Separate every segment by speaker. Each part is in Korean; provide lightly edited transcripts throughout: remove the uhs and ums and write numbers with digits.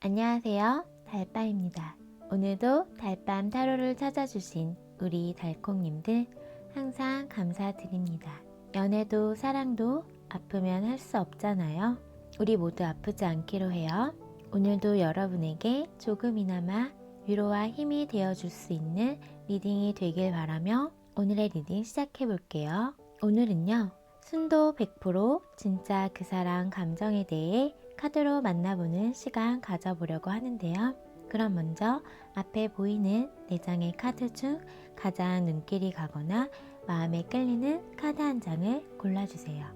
Speaker 1: 안녕하세요. 달빠입니다. 오늘도 달밤 타로를 찾아주신 우리 달콩님들 항상 감사드립니다. 연애도 사랑도 아프면 할 수 없잖아요. 우리 모두 아프지 않기로 해요. 오늘도 여러분에게 조금이나마 위로와 힘이 되어줄 수 있는 리딩이 되길 바라며 오늘의 리딩 시작해 볼게요. 오늘은요. 순도 100% 진짜 그 사람 감정에 대해 카드로 만나보는 시간 가져보려고 하는데요. 그럼 먼저 앞에 보이는 4장의 카드 중 가장 눈길이 가거나 마음에 끌리는 카드 한 장을 골라주세요.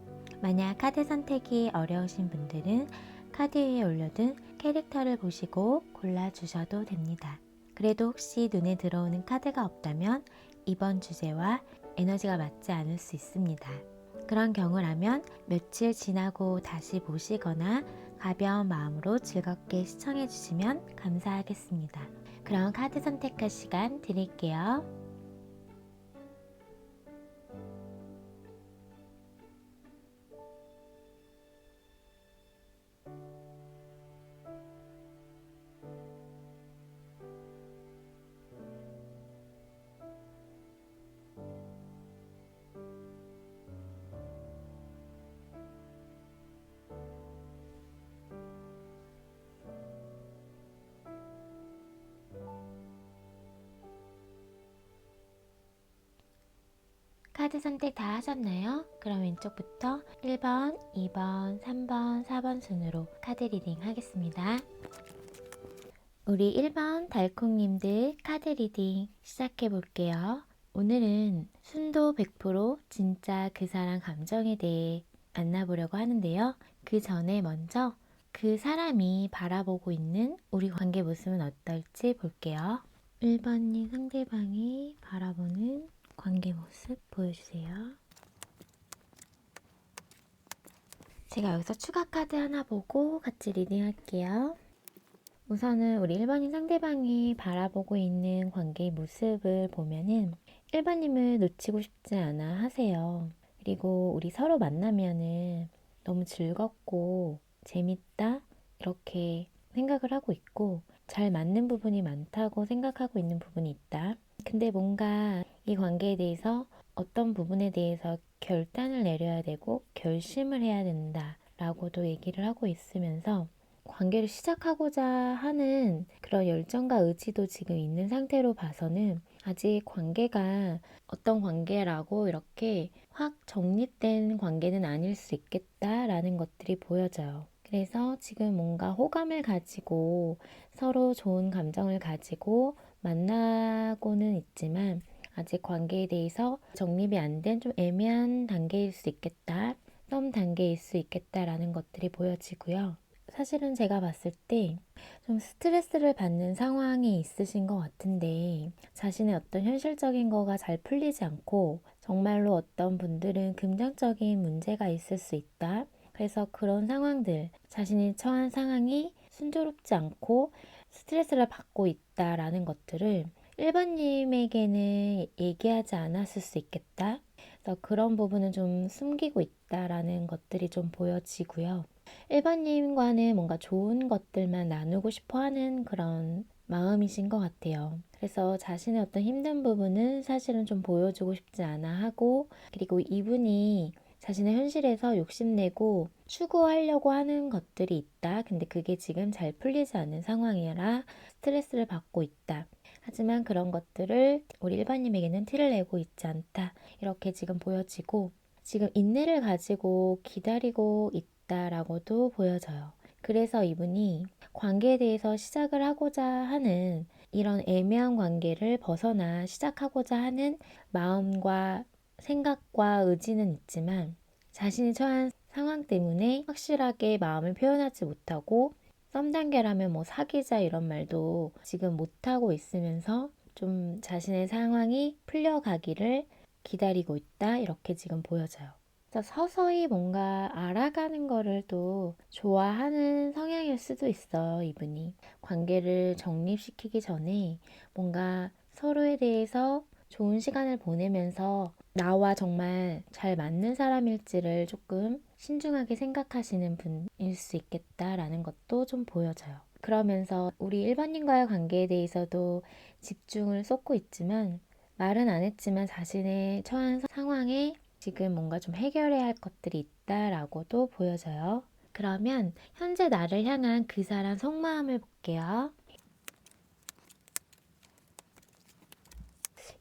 Speaker 1: 만약 카드 선택이 어려우신 분들은 카드 위에 올려둔 캐릭터를 보시고 골라주셔도 됩니다. 그래도 혹시 눈에 들어오는 카드가 없다면 이번 주제와 에너지가 맞지 않을 수 있습니다. 그런 경우라면 며칠 지나고 다시 보시거나 가벼운 마음으로 즐겁게 시청해 주시면 감사하겠습니다. 그럼 카드 선택할 시간 드릴게요. 카드 선택 다 하셨나요? 그럼 왼쪽부터 1번, 2번, 3번, 4번 순으로 카드 리딩 하겠습니다. 우리 1번 달콩님들 카드 리딩 시작해 볼게요. 오늘은 순도 100% 진짜 그 사람 감정에 대해 만나보려고 하는데요. 그 전에 먼저 그 사람이 바라보고 있는 우리 관계 모습은 어떨지 볼게요. 1번님 상대방이 바라보는 관계 모습 보여주세요. 제가 여기서 추가 카드 하나 보고 같이 리딩 할게요. 우선은 우리 1번님 상대방이 바라보고 있는 관계의 모습을 보면은 1번님을 놓치고 싶지 않아 하세요. 그리고 우리 서로 만나면은 너무 즐겁고 재밌다 이렇게 생각을 하고 있고 잘 맞는 부분이 많다고 생각하고 있는 부분이 있다. 근데 뭔가 이 관계에 대해서 어떤 부분에 대해서 결단을 내려야 되고 결심을 해야 된다 라고도 얘기를 하고 있으면서 관계를 시작하고자 하는 그런 열정과 의지도 지금 있는 상태로 봐서는 아직 관계가 어떤 관계라고 이렇게 확 정립된 관계는 아닐 수 있겠다라는 것들이 보여져요. 그래서 지금 뭔가 호감을 가지고 서로 좋은 감정을 가지고 만나고는 있지만 아직 관계에 대해서 정립이 안 된 좀 애매한 단계일 수 있겠다. 썸 단계일 수 있겠다라는 것들이 보여지고요. 사실은 제가 봤을 때 좀 스트레스를 받는 상황이 있으신 것 같은데 자신의 어떤 현실적인 거가 잘 풀리지 않고 정말로 어떤 분들은 금전적인 문제가 있을 수 있다. 그래서 그런 상황들, 자신이 처한 상황이 순조롭지 않고 스트레스를 받고 있다라는 것들을 1번님에게는 얘기하지 않았을 수 있겠다. 그래서 그런 부분은 좀 숨기고 있다라는 것들이 좀 보여지고요. 1번님과는 뭔가 좋은 것들만 나누고 싶어 하는 그런 마음이신 것 같아요. 그래서 자신의 어떤 힘든 부분은 사실은 좀 보여주고 싶지 않아 하고, 그리고 이분이 자신의 현실에서 욕심내고 추구하려고 하는 것들이 있다. 근데 그게 지금 잘 풀리지 않는 상황이라 스트레스를 받고 있다. 하지만 그런 것들을 우리 1번님에게는 티를 내고 있지 않다. 이렇게 지금 보여지고, 지금 인내를 가지고 기다리고 있다라고도 보여져요. 그래서 이분이 관계에 대해서 시작을 하고자 하는 이런 애매한 관계를 벗어나 시작하고자 하는 마음과 생각과 의지는 있지만 자신이 처한 상황 때문에 확실하게 마음을 표현하지 못하고 썸 단계라면 뭐 사귀자 이런 말도 지금 못하고 있으면서 좀 자신의 상황이 풀려가기를 기다리고 있다 이렇게 지금 보여져요. 그래서 서서히 뭔가 알아가는 거를 또 좋아하는 성향일 수도 있어요, 이분이. 관계를 정립시키기 전에 뭔가 서로에 대해서 좋은 시간을 보내면서 나와 정말 잘 맞는 사람일지를 조금 신중하게 생각하시는 분일 수 있겠다라는 것도 좀 보여져요. 그러면서 우리 1번님과의 관계에 대해서도 집중을 쏟고 있지만 말은 안 했지만 자신의 처한 상황에 지금 뭔가 좀 해결해야 할 것들이 있다라고도 보여져요. 그러면 현재 나를 향한 그 사람 속마음을 볼게요.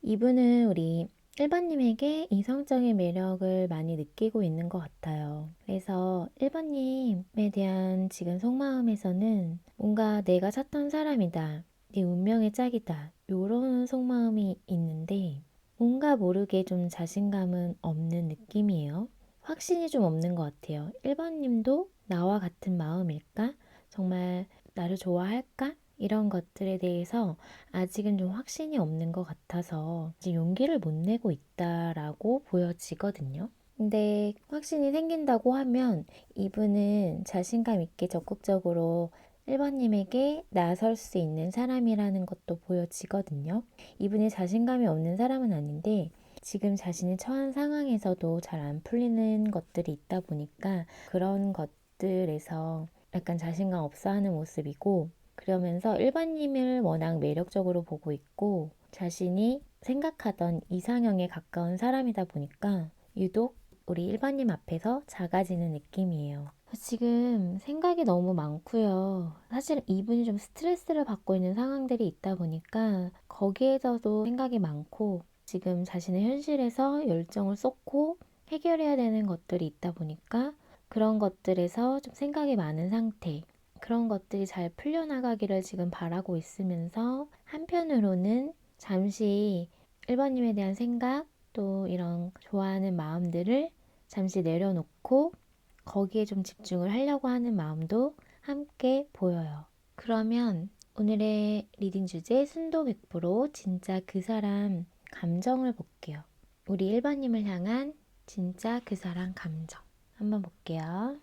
Speaker 1: 이분은 우리 1번님에게 이성적인 매력을 많이 느끼고 있는 것 같아요. 그래서 1번님에 대한 지금 속마음에서는 뭔가 내가 찾던 사람이다, 네 운명의 짝이다, 이런 속마음이 있는데 뭔가 모르게 좀 자신감은 없는 느낌이에요. 확신이 좀 없는 것 같아요. 1번님도 나와 같은 마음일까? 정말 나를 좋아할까? 이런 것들에 대해서 아직은 좀 확신이 없는 것 같아서 이제 용기를 못 내고 있다라고 보여지거든요. 근데 확신이 생긴다고 하면 이분은 자신감 있게 적극적으로 1번님에게 나설 수 있는 사람이라는 것도 보여지거든요. 이분이 자신감이 없는 사람은 아닌데 지금 자신이 처한 상황에서도 잘 안 풀리는 것들이 있다 보니까 그런 것들에서 약간 자신감 없어 하는 모습이고, 그러면서 1번님을 워낙 매력적으로 보고 있고 자신이 생각하던 이상형에 가까운 사람이다 보니까 유독 우리 1번님 앞에서 작아지는 느낌이에요. 지금 생각이 너무 많고요. 사실 이분이 좀 스트레스를 받고 있는 상황들이 있다 보니까 거기에서도 생각이 많고 지금 자신의 현실에서 열정을 쏟고 해결해야 되는 것들이 있다 보니까 그런 것들에서 좀 생각이 많은 상태, 그런 것들이 잘 풀려나가기를 지금 바라고 있으면서 한편으로는 잠시 1번님에 대한 생각, 또 이런 좋아하는 마음들을 잠시 내려놓고 거기에 좀 집중을 하려고 하는 마음도 함께 보여요. 그러면 오늘의 리딩 주제 순도 100% 진짜 그 사람 감정을 볼게요. 우리 1번님을 향한 진짜 그 사람 감정 한번 볼게요.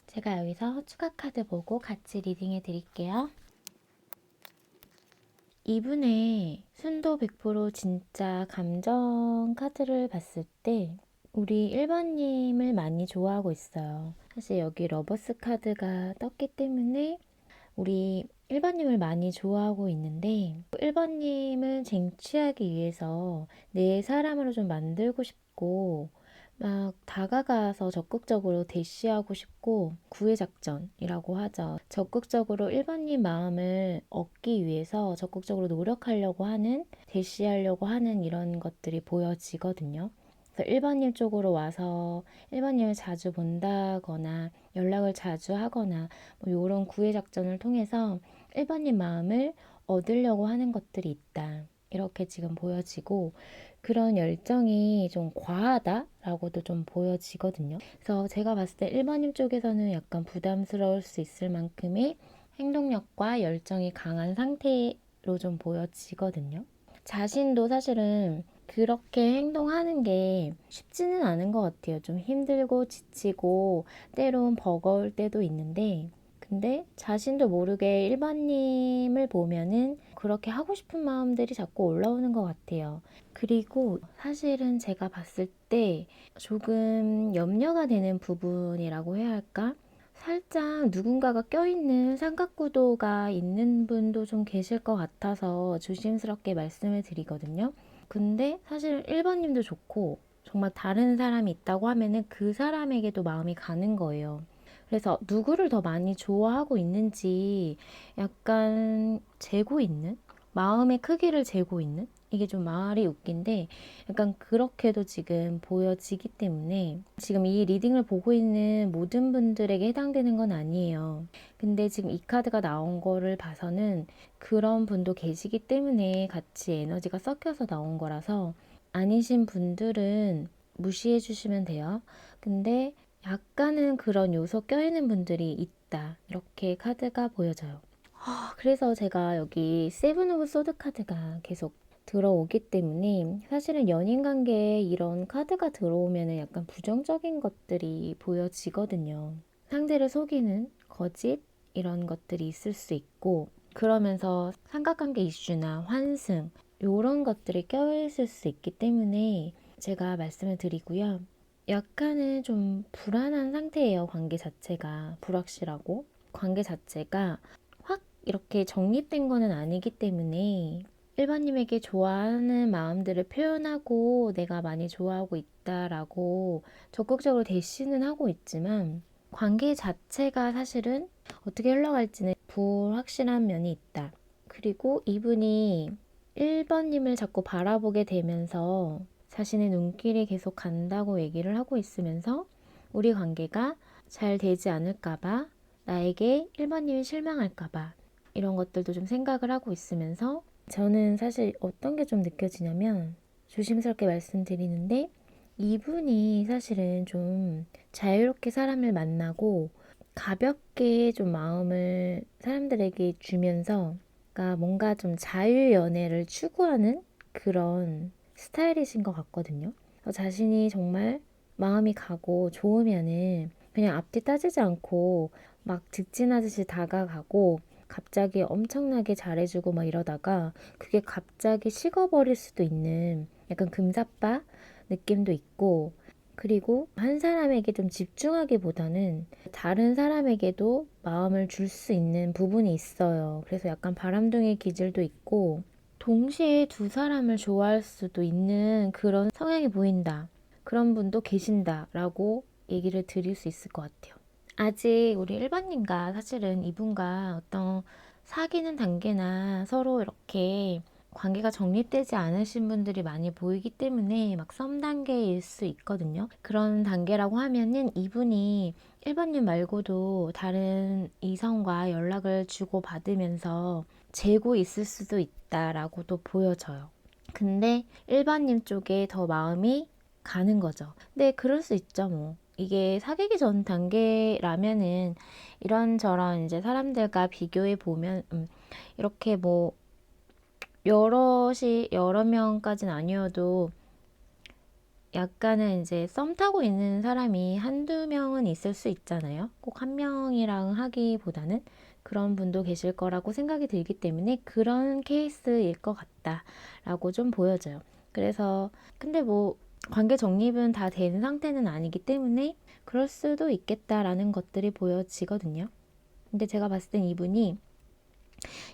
Speaker 1: 제가 여기서 추가 카드 보고 같이 리딩해 드릴게요. 이분의 순도 100% 진짜 감정 카드를 봤을 때 우리 1번님을 많이 좋아하고 있어요. 사실 여기 러버스 카드가 떴기 때문에 우리 1번님을 많이 좋아하고 있는데 1번님을 쟁취하기 위해서 내 사람으로 좀 만들고 싶고 막 다가가서 적극적으로 대시하고 싶고 구애작전이라고 하죠. 적극적으로 1번님 마음을 얻기 위해서 적극적으로 노력하려고 하는, 대시하려고 하는 이런 것들이 보여지거든요. 그래서 1번님 쪽으로 와서 1번님을 자주 본다거나 연락을 자주 하거나 뭐 이런 구애작전을 통해서 1번님 마음을 얻으려고 하는 것들이 있다, 이렇게 지금 보여지고 그런 열정이 좀 과하다라고도 좀 보여지거든요. 그래서 제가 봤을 때 1번님 쪽에서는 약간 부담스러울 수 있을 만큼의 행동력과 열정이 강한 상태로 좀 보여지거든요. 자신도 사실은 그렇게 행동하는 게 쉽지는 않은 것 같아요. 좀 힘들고 지치고 때론 버거울 때도 있는데 근데 자신도 모르게 1번님을 보면은 그렇게 하고 싶은 마음들이 자꾸 올라오는 것 같아요. 그리고 사실은 제가 봤을 때 조금 염려가 되는 부분이라고 해야 할까? 살짝 누군가가 껴있는 삼각구도가 있는 분도 좀 계실 것 같아서 조심스럽게 말씀을 드리거든요. 근데 사실 1번님도 좋고 정말 다른 사람이 있다고 하면은 그 사람에게도 마음이 가는 거예요. 그래서 누구를 더 많이 좋아하고 있는지 약간 재고 있는? 마음의 크기를 재고 있는? 이게 좀 말이 웃긴데 약간 그렇게도 지금 보여지기 때문에 지금 이 리딩을 보고 있는 모든 분들에게 해당되는 건 아니에요. 근데 지금 이 카드가 나온 거를 봐서는 그런 분도 계시기 때문에 같이 에너지가 섞여서 나온 거라서 아니신 분들은 무시해 주시면 돼요. 근데 약간은 그런 요소 껴있는 분들이 있다, 이렇게 카드가 보여져요. 그래서 제가 여기 세븐 오브 소드 카드가 계속 들어오기 때문에 사실은 연인 관계에 이런 카드가 들어오면 약간 부정적인 것들이 보여지거든요. 상대를 속이는 거짓 이런 것들이 있을 수 있고 그러면서 삼각관계 이슈나 환승 이런 것들이 껴있을 수 있기 때문에 제가 말씀을 드리고요. 약간은 좀 불안한 상태예요. 관계 자체가 불확실하고 관계 자체가 확 이렇게 정립된 거는 아니기 때문에 일반님에게 좋아하는 마음들을 표현하고 내가 많이 좋아하고 있다라고 적극적으로 대시는 하고 있지만 관계 자체가 사실은 어떻게 흘러갈지는 불확실한 면이 있다. 그리고 이분이 1번님을 자꾸 바라보게 되면서 자신의 눈길이 계속 간다고 얘기를 하고 있으면서 우리 관계가 잘 되지 않을까봐, 나에게 1번님이 실망할까봐 이런 것들도 좀 생각을 하고 있으면서 저는 사실 어떤 게 좀 느껴지냐면 조심스럽게 말씀드리는데 이분이 사실은 좀 자유롭게 사람을 만나고 가볍게 좀 마음을 사람들에게 주면서 그러니까 뭔가 좀 자유연애를 추구하는 그런 스타일이신 것 같거든요. 자신이 정말 마음이 가고 좋으면은 그냥 앞뒤 따지지 않고 막 직진하듯이 다가가고 갑자기 엄청나게 잘해주고 막 이러다가 그게 갑자기 식어버릴 수도 있는 약간 금사빠 느낌도 있고 그리고 한 사람에게 좀 집중하기보다는 다른 사람에게도 마음을 줄 수 있는 부분이 있어요. 그래서 약간 바람둥이 기질도 있고 동시에 두 사람을 좋아할 수도 있는 그런 성향이 보인다. 그런 분도 계신다라고 얘기를 드릴 수 있을 것 같아요. 아직 우리 1번님과 사실은 이분과 어떤 사귀는 단계나 서로 이렇게 관계가 정립되지 않으신 분들이 많이 보이기 때문에 막 썸 단계일 수 있거든요. 그런 단계라고 하면은 이분이 1번님 말고도 다른 이성과 연락을 주고받으면서 재고 있을 수도 있다라고도 보여져요. 근데 1번님 쪽에 더 마음이 가는 거죠. 근데 그럴 수 있죠, 뭐. 이게 사귀기 전 단계라면은 이런저런 이제 사람들과 비교해 보면 이렇게 뭐 여러 명까지는 아니어도 약간은 이제 썸 타고 있는 사람이 한두 명은 있을 수 있잖아요. 꼭 한 명이랑 하기보다는 그런 분도 계실 거라고 생각이 들기 때문에 그런 케이스일 것 같다라고 좀 보여져요. 그래서 근데 뭐 관계 정립은 다 된 상태는 아니기 때문에 그럴 수도 있겠다라는 것들이 보여지거든요. 근데 제가 봤을 땐 이분이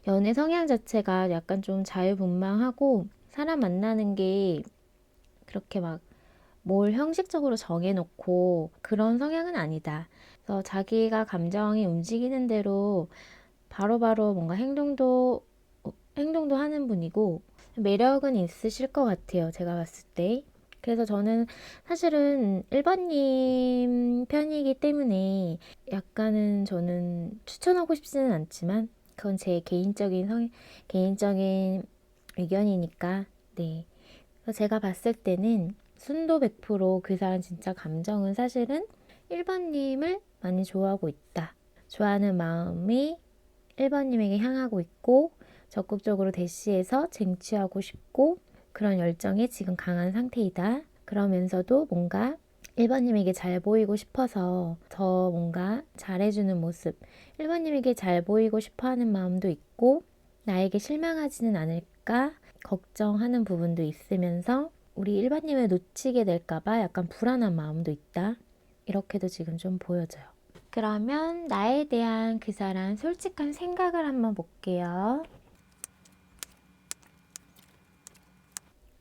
Speaker 1: 연애 성향 자체가 약간 좀 자유분방하고 사람 만나는 게 그렇게 막 뭘 형식적으로 정해놓고 그런 성향은 아니다. 그래서 자기가 감정이 움직이는 대로 바로바로 뭔가 행동도 하는 분이고 매력은 있으실 것 같아요. 제가 봤을 때. 그래서 저는 사실은 1번님 편이기 때문에 약간은 저는 추천하고 싶지는 않지만 그건 제 개인적인 의견이니까 네. 그래서 제가 봤을 때는 순도 100%그 사람 진짜 감정은 사실은 1번님을 많이 좋아하고 있다. 좋아하는 마음이 1번님에게 향하고 있고 적극적으로 대시해서 쟁취하고 싶고 그런 열정이 지금 강한 상태이다. 그러면서도 뭔가 1번님에게 잘 보이고 싶어서 더 뭔가 잘해주는 모습 1번님에게 잘 보이고 싶어하는 마음도 있고 나에게 실망하지는 않을까 걱정하는 부분도 있으면서 우리 1번님을 놓치게 될까봐 약간 불안한 마음도 있다. 이렇게도 지금 좀 보여져요. 그러면 나에 대한 그 사람 솔직한 생각을 한번 볼게요.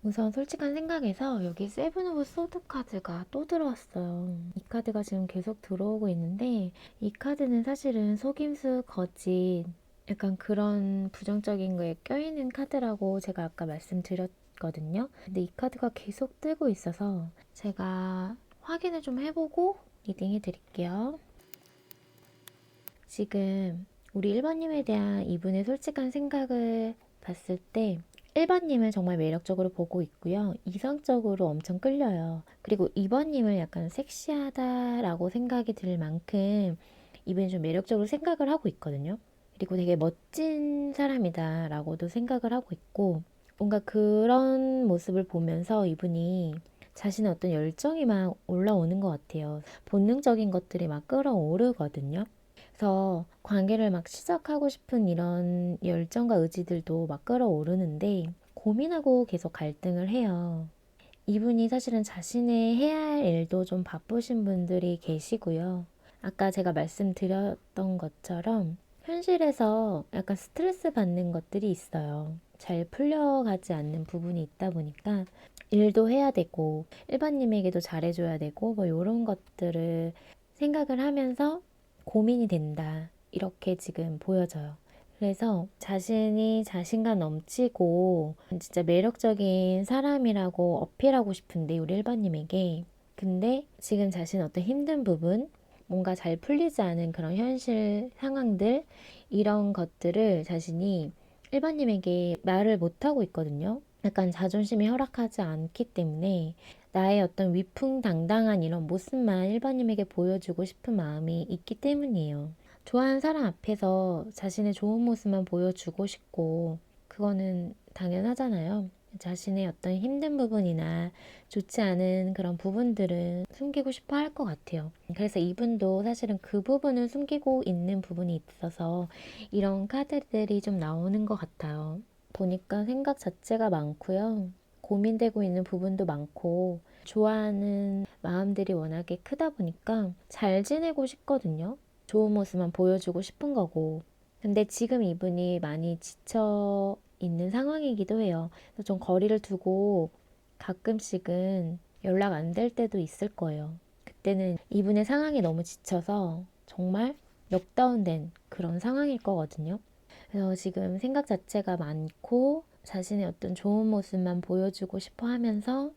Speaker 1: 우선 솔직한 생각에서 여기 세븐 오브 소드 카드가 또 들어왔어요. 이 카드가 지금 계속 들어오고 있는데 이 카드는 사실은 속임수, 거짓 약간 그런 부정적인 거에 껴있는 카드라고 제가 아까 말씀드렸거든요. 근데 이 카드가 계속 뜨고 있어서 제가 확인을 좀 해보고 리딩해 드릴게요. 지금 우리 1번님에 대한 이분의 솔직한 생각을 봤을 때 1번님을 정말 매력적으로 보고 있고요. 이성적으로 엄청 끌려요. 그리고 2번님을 약간 섹시하다라고 생각이 들 만큼 이분이 좀 매력적으로 생각을 하고 있거든요. 그리고 되게 멋진 사람이다라고도 생각을 하고 있고 뭔가 그런 모습을 보면서 이분이 자신의 어떤 열정이 막 올라오는 것 같아요. 본능적인 것들이 막 끌어오르거든요. 그래서 관계를 막 시작하고 싶은 이런 열정과 의지들도 막 끌어오르는데 고민하고 계속 갈등을 해요. 이분이 사실은 자신의 해야 할 일도 좀 바쁘신 분들이 계시고요. 아까 제가 말씀드렸던 것처럼 현실에서 약간 스트레스 받는 것들이 있어요. 잘 풀려가지 않는 부분이 있다 보니까 일도 해야 되고 일반님에게도 잘해줘야 되고 뭐 이런 것들을 생각을 하면서 고민이 된다. 이렇게 지금 보여져요. 그래서 자신이 자신감 넘치고 진짜 매력적인 사람이라고 어필하고 싶은데 우리 일반님에게 근데 지금 자신 어떤 힘든 부분 뭔가 잘 풀리지 않은 그런 현실 상황들 이런 것들을 자신이 일반님에게 말을 못하고 있거든요. 약간 자존심이 허락하지 않기 때문에 나의 어떤 위풍당당한 이런 모습만 일반님에게 보여주고 싶은 마음이 있기 때문이에요. 좋아하는 사람 앞에서 자신의 좋은 모습만 보여주고 싶고 그거는 당연하잖아요. 자신의 어떤 힘든 부분이나 좋지 않은 그런 부분들은 숨기고 싶어 할 것 같아요. 그래서 이분도 사실은 그 부분을 숨기고 있는 부분이 있어서 이런 카드들이 좀 나오는 것 같아요. 보니까 생각 자체가 많고요. 고민되고 있는 부분도 많고 좋아하는 마음들이 워낙에 크다 보니까 잘 지내고 싶거든요. 좋은 모습만 보여주고 싶은 거고. 근데 지금 이분이 많이 지쳐 있는 상황이기도 해요. 그래서 좀 거리를 두고 가끔씩은 연락 안 될 때도 있을 거예요. 그때는 이분의 상황이 너무 지쳐서 정말 넉다운된 그런 상황일 거거든요. 그래서 지금 생각 자체가 많고 자신의 어떤 좋은 모습만 보여주고 싶어 하면서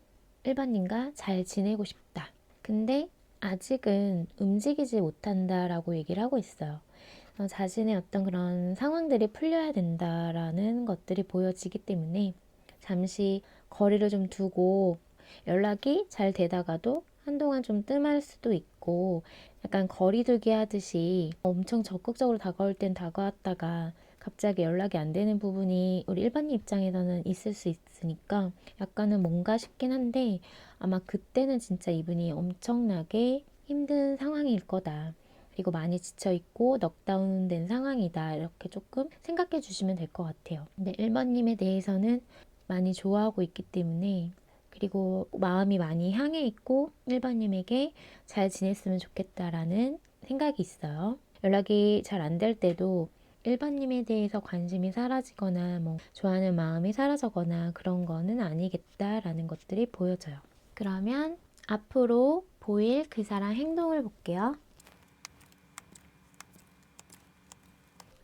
Speaker 1: 일반인과 잘 지내고 싶다. 근데 아직은 움직이지 못한다라고 얘기를 하고 있어요. 자신의 어떤 그런 상황들이 풀려야 된다라는 것들이 보여지기 때문에 잠시 거리를 좀 두고 연락이 잘 되다가도 한동안 좀 뜸할 수도 있고 약간 거리두기 하듯이 엄청 적극적으로 다가올 땐 다가왔다가 갑자기 연락이 안 되는 부분이 우리 일반인 입장에서는 있을 수 있으니까 약간은 뭔가 싶긴 한데 아마 그때는 진짜 이분이 엄청나게 힘든 상황일 거다. 그리고 많이 지쳐있고 넉다운된 상황이다. 이렇게 조금 생각해 주시면 될 것 같아요. 근데 1번님에 대해서는 많이 좋아하고 있기 때문에 그리고 마음이 많이 향해 있고 1번님에게 잘 지냈으면 좋겠다라는 생각이 있어요. 연락이 잘 안 될 때도 1번님에 대해서 관심이 사라지거나 뭐 좋아하는 마음이 사라져거나 그런 거는 아니겠다라는 것들이 보여져요. 그러면 앞으로 보일 그 사람 행동을 볼게요.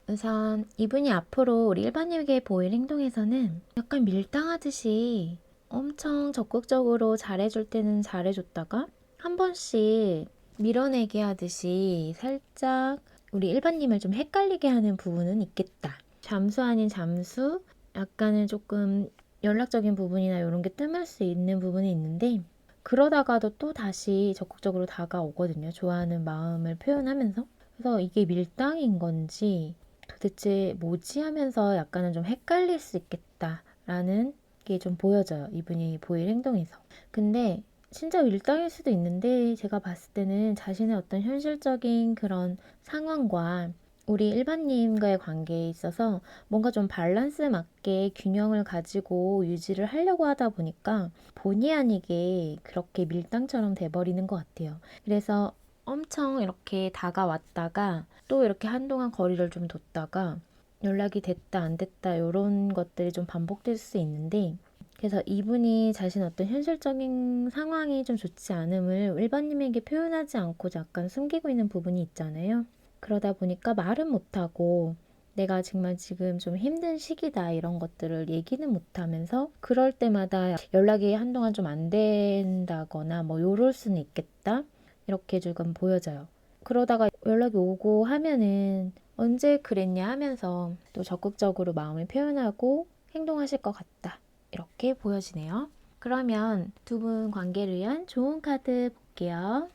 Speaker 1: 우선 이분이 앞으로 우리 일반인에게 보일 행동에서는 약간 밀당하듯이 엄청 적극적으로 잘해줄 때는 잘해줬다가 한 번씩 밀어내게 하듯이 살짝 우리 일반님을 좀 헷갈리게 하는 부분은 있겠다. 잠수 아닌 잠수, 약간은 조금 연락적인 부분이나 이런 게 뜸할 수 있는 부분이 있는데 그러다가도 또 다시 적극적으로 다가오거든요. 좋아하는 마음을 표현하면서. 그래서 이게 밀당인 건지 도대체 뭐지 하면서 약간은 좀 헷갈릴 수 있겠다라는 게 좀 보여져요. 이분이 보일 행동에서. 근데 진짜 밀당일 수도 있는데 제가 봤을 때는 자신의 어떤 현실적인 그런 상황과 우리 일반님과의 관계에 있어서 뭔가 좀 밸런스 맞게 균형을 가지고 유지를 하려고 하다 보니까 본의 아니게 그렇게 밀당처럼 돼버리는 것 같아요. 그래서 엄청 이렇게 다가왔다가 또 이렇게 한동안 거리를 좀 뒀다가 연락이 됐다 안 됐다 이런 것들이 좀 반복될 수 있는데 그래서 이분이 자신 어떤 현실적인 상황이 좀 좋지 않음을 일반님에게 표현하지 않고 약간 숨기고 있는 부분이 있잖아요. 그러다 보니까 말은 못하고 내가 정말 지금 좀 힘든 시기다 이런 것들을 얘기는 못하면서 그럴 때마다 연락이 한동안 좀 안 된다거나 뭐 요럴 수는 있겠다 이렇게 조금 보여져요. 그러다가 연락이 오고 하면은 언제 그랬냐 하면서 또 적극적으로 마음을 표현하고 행동하실 것 같다 이렇게 보여지네요. 그러면 두 분 관계를 위한 좋은 카드 볼게요.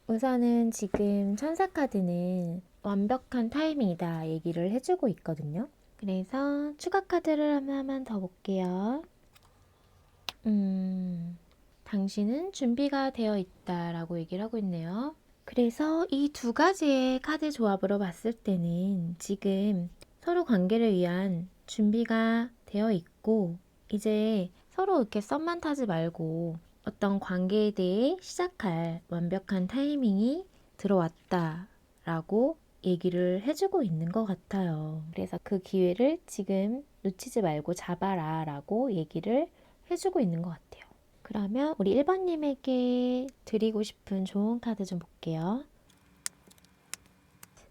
Speaker 1: 우선은 지금 천사 카드는 완벽한 타이밍이다 얘기를 해주고 있거든요. 그래서 추가 카드를 하나만 더 볼게요. 당신은 준비가 되어 있다라고 얘기를 하고 있네요. 그래서 이 두 가지의 카드 조합으로 봤을 때는 지금 서로 관계를 위한 준비가 되어 있고 이제 서로 이렇게 썸만 타지 말고 어떤 관계에 대해 시작할 완벽한 타이밍이 들어왔다라고 얘기를 해주고 있는 것 같아요. 그래서 그 기회를 지금 놓치지 말고 잡아라 라고 얘기를 해주고 있는 것 같아요. 그러면 우리 1번님에게 드리고 싶은 좋은 카드 좀 볼게요.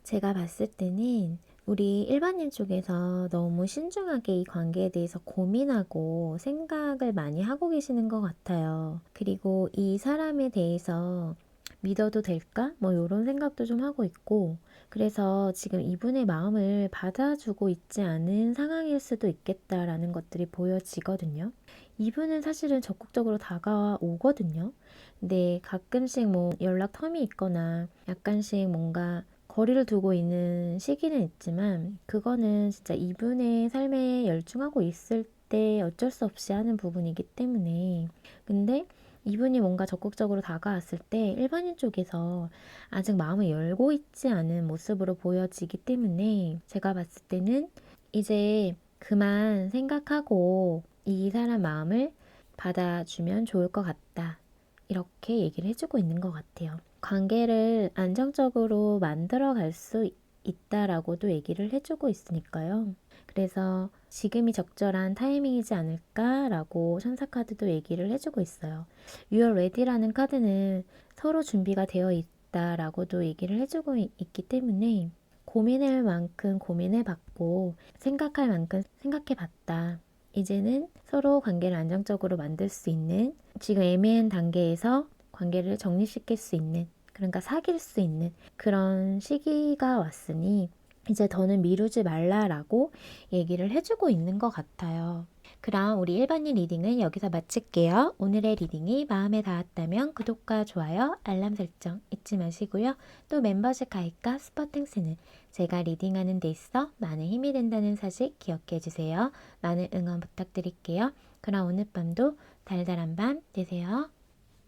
Speaker 1: 제가 봤을 때는 우리 1번님 쪽에서 너무 신중하게 이 관계에 대해서 고민하고 생각을 많이 하고 계시는 것 같아요. 그리고 이 사람에 대해서 믿어도 될까? 뭐 이런 생각도 좀 하고 있고, 그래서 지금 이분의 마음을 받아주고 있지 않은 상황일 수도 있겠다라는 것들이 보여지거든요. 이분은 사실은 적극적으로 다가오거든요. 근데 가끔씩 뭐 연락 텀이 있거나 약간씩 뭔가 거리를 두고 있는 시기는 있지만, 그거는 진짜 이분의 삶에 열중하고 있을 때 어쩔 수 없이 하는 부분이기 때문에. 근데 이분이 뭔가 적극적으로 다가왔을 때 일반인 쪽에서 아직 마음을 열고 있지 않은 모습으로 보여지기 때문에, 제가 봤을 때는 이제 그만 생각하고 이 사람 마음을 받아주면 좋을 것 같다, 이렇게 얘기를 해주고 있는 것 같아요. 관계를 안정적으로 만들어 갈 수 있다라고도 얘기를 해주고 있으니까요. 그래서 지금이 적절한 타이밍이지 않을까라고 천사카드도 얘기를 해주고 있어요. You're ready라는 카드는 서로 준비가 되어 있다라고도 얘기를 해주고 있기 때문에, 고민할 만큼 고민해봤고 생각할 만큼 생각해봤다. 이제는 서로 관계를 안정적으로 만들 수 있는, 지금 애매한 단계에서 관계를 정리시킬 수 있는, 그러니까 사귈 수 있는 그런 시기가 왔으니 이제 더는 미루지 말라라고 얘기를 해주고 있는 것 같아요. 그럼 우리 1번님 리딩은 여기서 마칠게요. 오늘의 리딩이 마음에 닿았다면 구독과 좋아요, 알람 설정 잊지 마시고요. 또 멤버십 가입과 스포팅스는 제가 리딩하는 데 있어 많은 힘이 된다는 사실 기억해 주세요. 많은 응원 부탁드릴게요. 그럼 오늘 밤도 달달한 밤 되세요.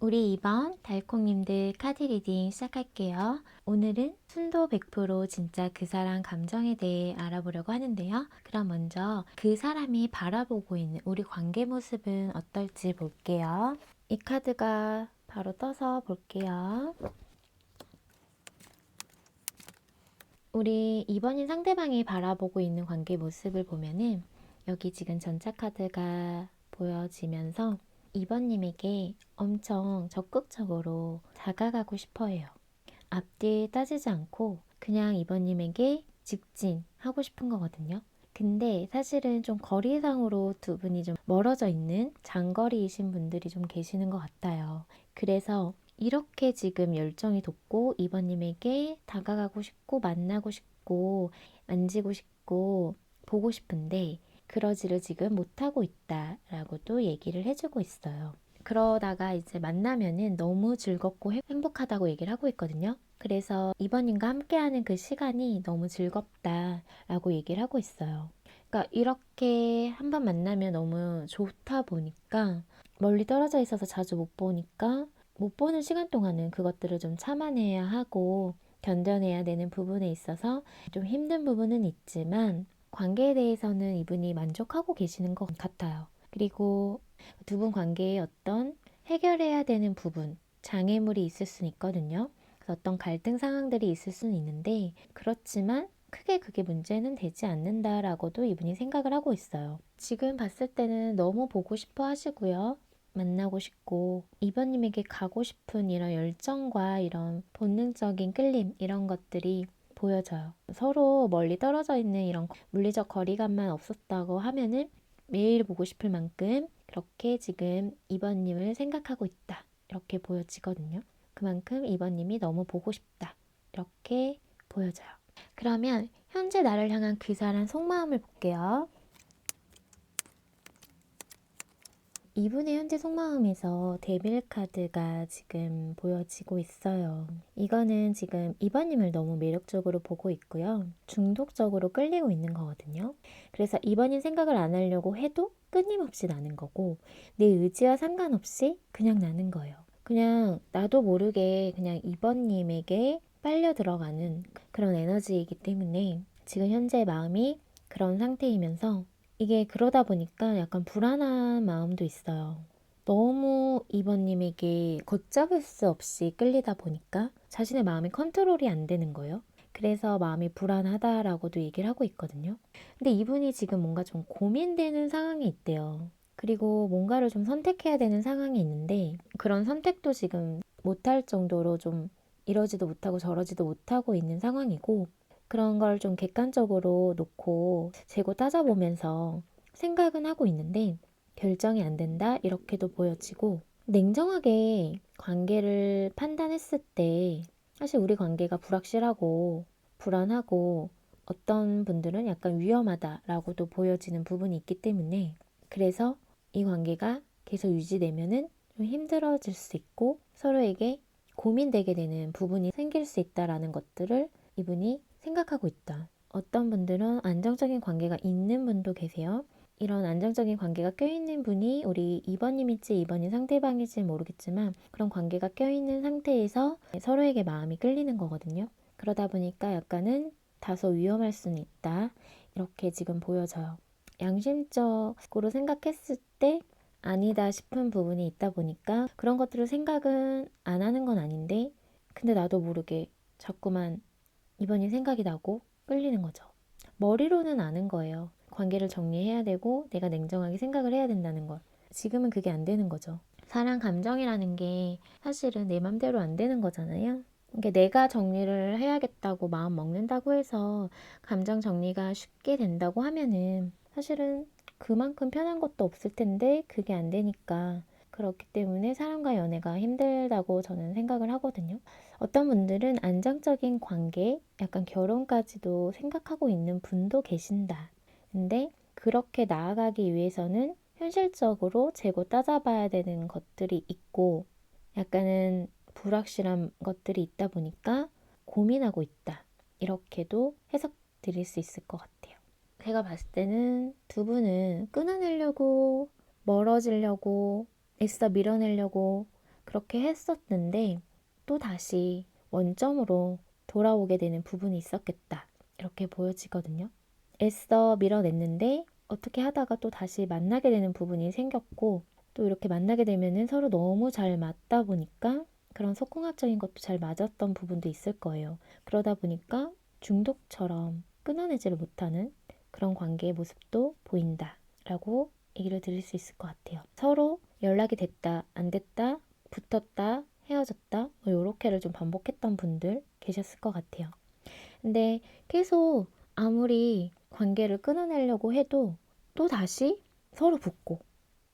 Speaker 1: 우리 이번 달콩님들 카드 리딩 시작할게요. 오늘은 순도 100% 진짜 그 사람 감정에 대해 알아보려고 하는데요. 그럼 먼저 그 사람이 바라보고 있는 우리 관계 모습은 어떨지 볼게요. 이 카드가 바로 떠서 볼게요. 우리 2번인 상대방이 바라보고 있는 관계 모습을 보면은 여기 지금 전차 카드가 보여지면서 2번님에게 엄청 적극적으로 다가가고 싶어 해요. 앞뒤 따지지 않고 그냥 2번님에게 직진하고 싶은 거거든요. 근데 사실은 좀 거리상으로 두 분이 좀 멀어져 있는 장거리이신 분들이 좀 계시는 것 같아요. 그래서 이렇게 지금 열정이 돋고 2번님에게 다가가고 싶고 만나고 싶고 만지고 싶고 보고 싶은데 그러지를 지금 못하고 있다라고도 얘기를 해주고 있어요. 그러다가 이제 만나면은 너무 즐겁고 행복하다고 얘기를 하고 있거든요. 그래서 이번님과 함께하는 그 시간이 너무 즐겁다라고 얘기를 하고 있어요. 그러니까 이렇게 한번 만나면 너무 좋다 보니까, 멀리 떨어져 있어서 자주 못 보니까 못 보는 시간 동안은 그것들을 좀 참아내야 하고 견뎌내야 되는 부분에 있어서 좀 힘든 부분은 있지만, 관계에 대해서는 이분이 만족하고 계시는 것 같아요. 그리고 두 분 관계에 어떤 해결해야 되는 부분, 장애물이 있을 수는 있거든요. 그래서 어떤 갈등 상황들이 있을 수는 있는데, 그렇지만 크게 그게 문제는 되지 않는다라고도 이분이 생각을 하고 있어요. 지금 봤을 때는 너무 보고 싶어 하시고요. 만나고 싶고, 이번님에게 가고 싶은 이런 열정과 이런 본능적인 끌림, 이런 것들이 보여져요. 서로 멀리 떨어져 있는 이런 물리적 거리감만 없었다고 하면은 매일 보고 싶을 만큼 그렇게 지금 2번님을 생각하고 있다, 이렇게 보여지거든요. 그만큼 2번님이 너무 보고 싶다, 이렇게 보여져요. 그러면 현재 나를 향한 그 사람 속마음을 볼게요. 이분의 현재 속마음에서 데빌 카드가 지금 보여지고 있어요. 이거는 지금 2번님을 너무 매력적으로 보고 있고요. 중독적으로 끌리고 있는 거거든요. 그래서 2번님 생각을 안 하려고 해도 끊임없이 나는 거고, 내 의지와 상관없이 그냥 나는 거예요. 그냥 나도 모르게 그냥 2번님에게 빨려 들어가는 그런 에너지이기 때문에 지금 현재 마음이 그런 상태이면서 이게 그러다 보니까 약간 불안한 마음도 있어요. 너무 2번님에게 걷잡을 수 없이 끌리다 보니까 자신의 마음이 컨트롤이 안 되는 거예요. 그래서 마음이 불안하다라고도 얘기를 하고 있거든요. 근데 이분이 지금 뭔가 좀 고민되는 상황이 있대요. 그리고 뭔가를 좀 선택해야 되는 상황이 있는데 그런 선택도 지금 못할 정도로 좀 이러지도 못하고 저러지도 못하고 있는 상황이고 그런 걸 좀 객관적으로 놓고 재고 따져보면서 생각은 하고 있는데 결정이 안 된다 이렇게도 보여지고 냉정하게 관계를 판단했을 때 사실 우리 관계가 불확실하고 불안하고 어떤 분들은 약간 위험하다라고도 보여지는 부분이 있기 때문에 그래서 이 관계가 계속 유지되면은 좀 힘들어질 수 있고 서로에게 고민되게 되는 부분이 생길 수 있다라는 것들을 이분이 생각하고 있다. 어떤 분들은 안정적인 관계가 있는 분도 계세요. 이런 안정적인 관계가 껴있는 분이 우리 2번님일지 2번인 상대방일지 모르겠지만 그런 관계가 껴있는 상태에서 서로에게 마음이 끌리는 거거든요. 그러다 보니까 약간은 다소 위험할 수는 있다. 이렇게 지금 보여져요. 양심적으로 생각했을 때 아니다 싶은 부분이 있다 보니까 그런 것들을 생각은 안 하는 건 아닌데 근데 나도 모르게 자꾸만 2번이 생각이 나고 끌리는 거죠. 머리로는 아는 거예요. 관계를 정리해야 되고 내가 냉정하게 생각을 해야 된다는 걸. 지금은 그게 안 되는 거죠. 사랑 감정이라는 게 사실은 내 맘대로 안 되는 거잖아요. 그러니까 내가 정리를 해야겠다고 마음 먹는다고 해서 감정 정리가 쉽게 된다고 하면은 사실은 그만큼 편한 것도 없을 텐데 그게 안 되니까 그렇기 때문에 사람과 연애가 힘들다고 저는 생각을 하거든요. 어떤 분들은 안정적인 관계, 약간 결혼까지도 생각하고 있는 분도 계신다. 근데 그렇게 나아가기 위해서는 현실적으로 재고 따져봐야 되는 것들이 있고 약간은 불확실한 것들이 있다 보니까 고민하고 있다. 이렇게도 해석 드릴 수 있을 것 같아요. 제가 봤을 때는 두 분은 끊어내려고 멀어지려고 애써 밀어내려고 그렇게 했었는데 또 다시 원점으로 돌아오게 되는 부분이 있었겠다. 이렇게 보여지거든요. 애써 밀어냈는데 어떻게 하다가 또 다시 만나게 되는 부분이 생겼고 또 이렇게 만나게 되면은 서로 너무 잘 맞다 보니까 그런 속궁합적인 것도 잘 맞았던 부분도 있을 거예요. 그러다 보니까 중독처럼 끊어내지를 못하는 그런 관계의 모습도 보인다 라고 얘기를 드릴 수 있을 것 같아요. 서로 연락이 됐다 안 됐다 붙었다 헤어졌다 뭐 요렇게를 좀 반복했던 분들 계셨을 것 같아요. 근데 계속 아무리 관계를 끊어내려고 해도 또 다시 서로 붙고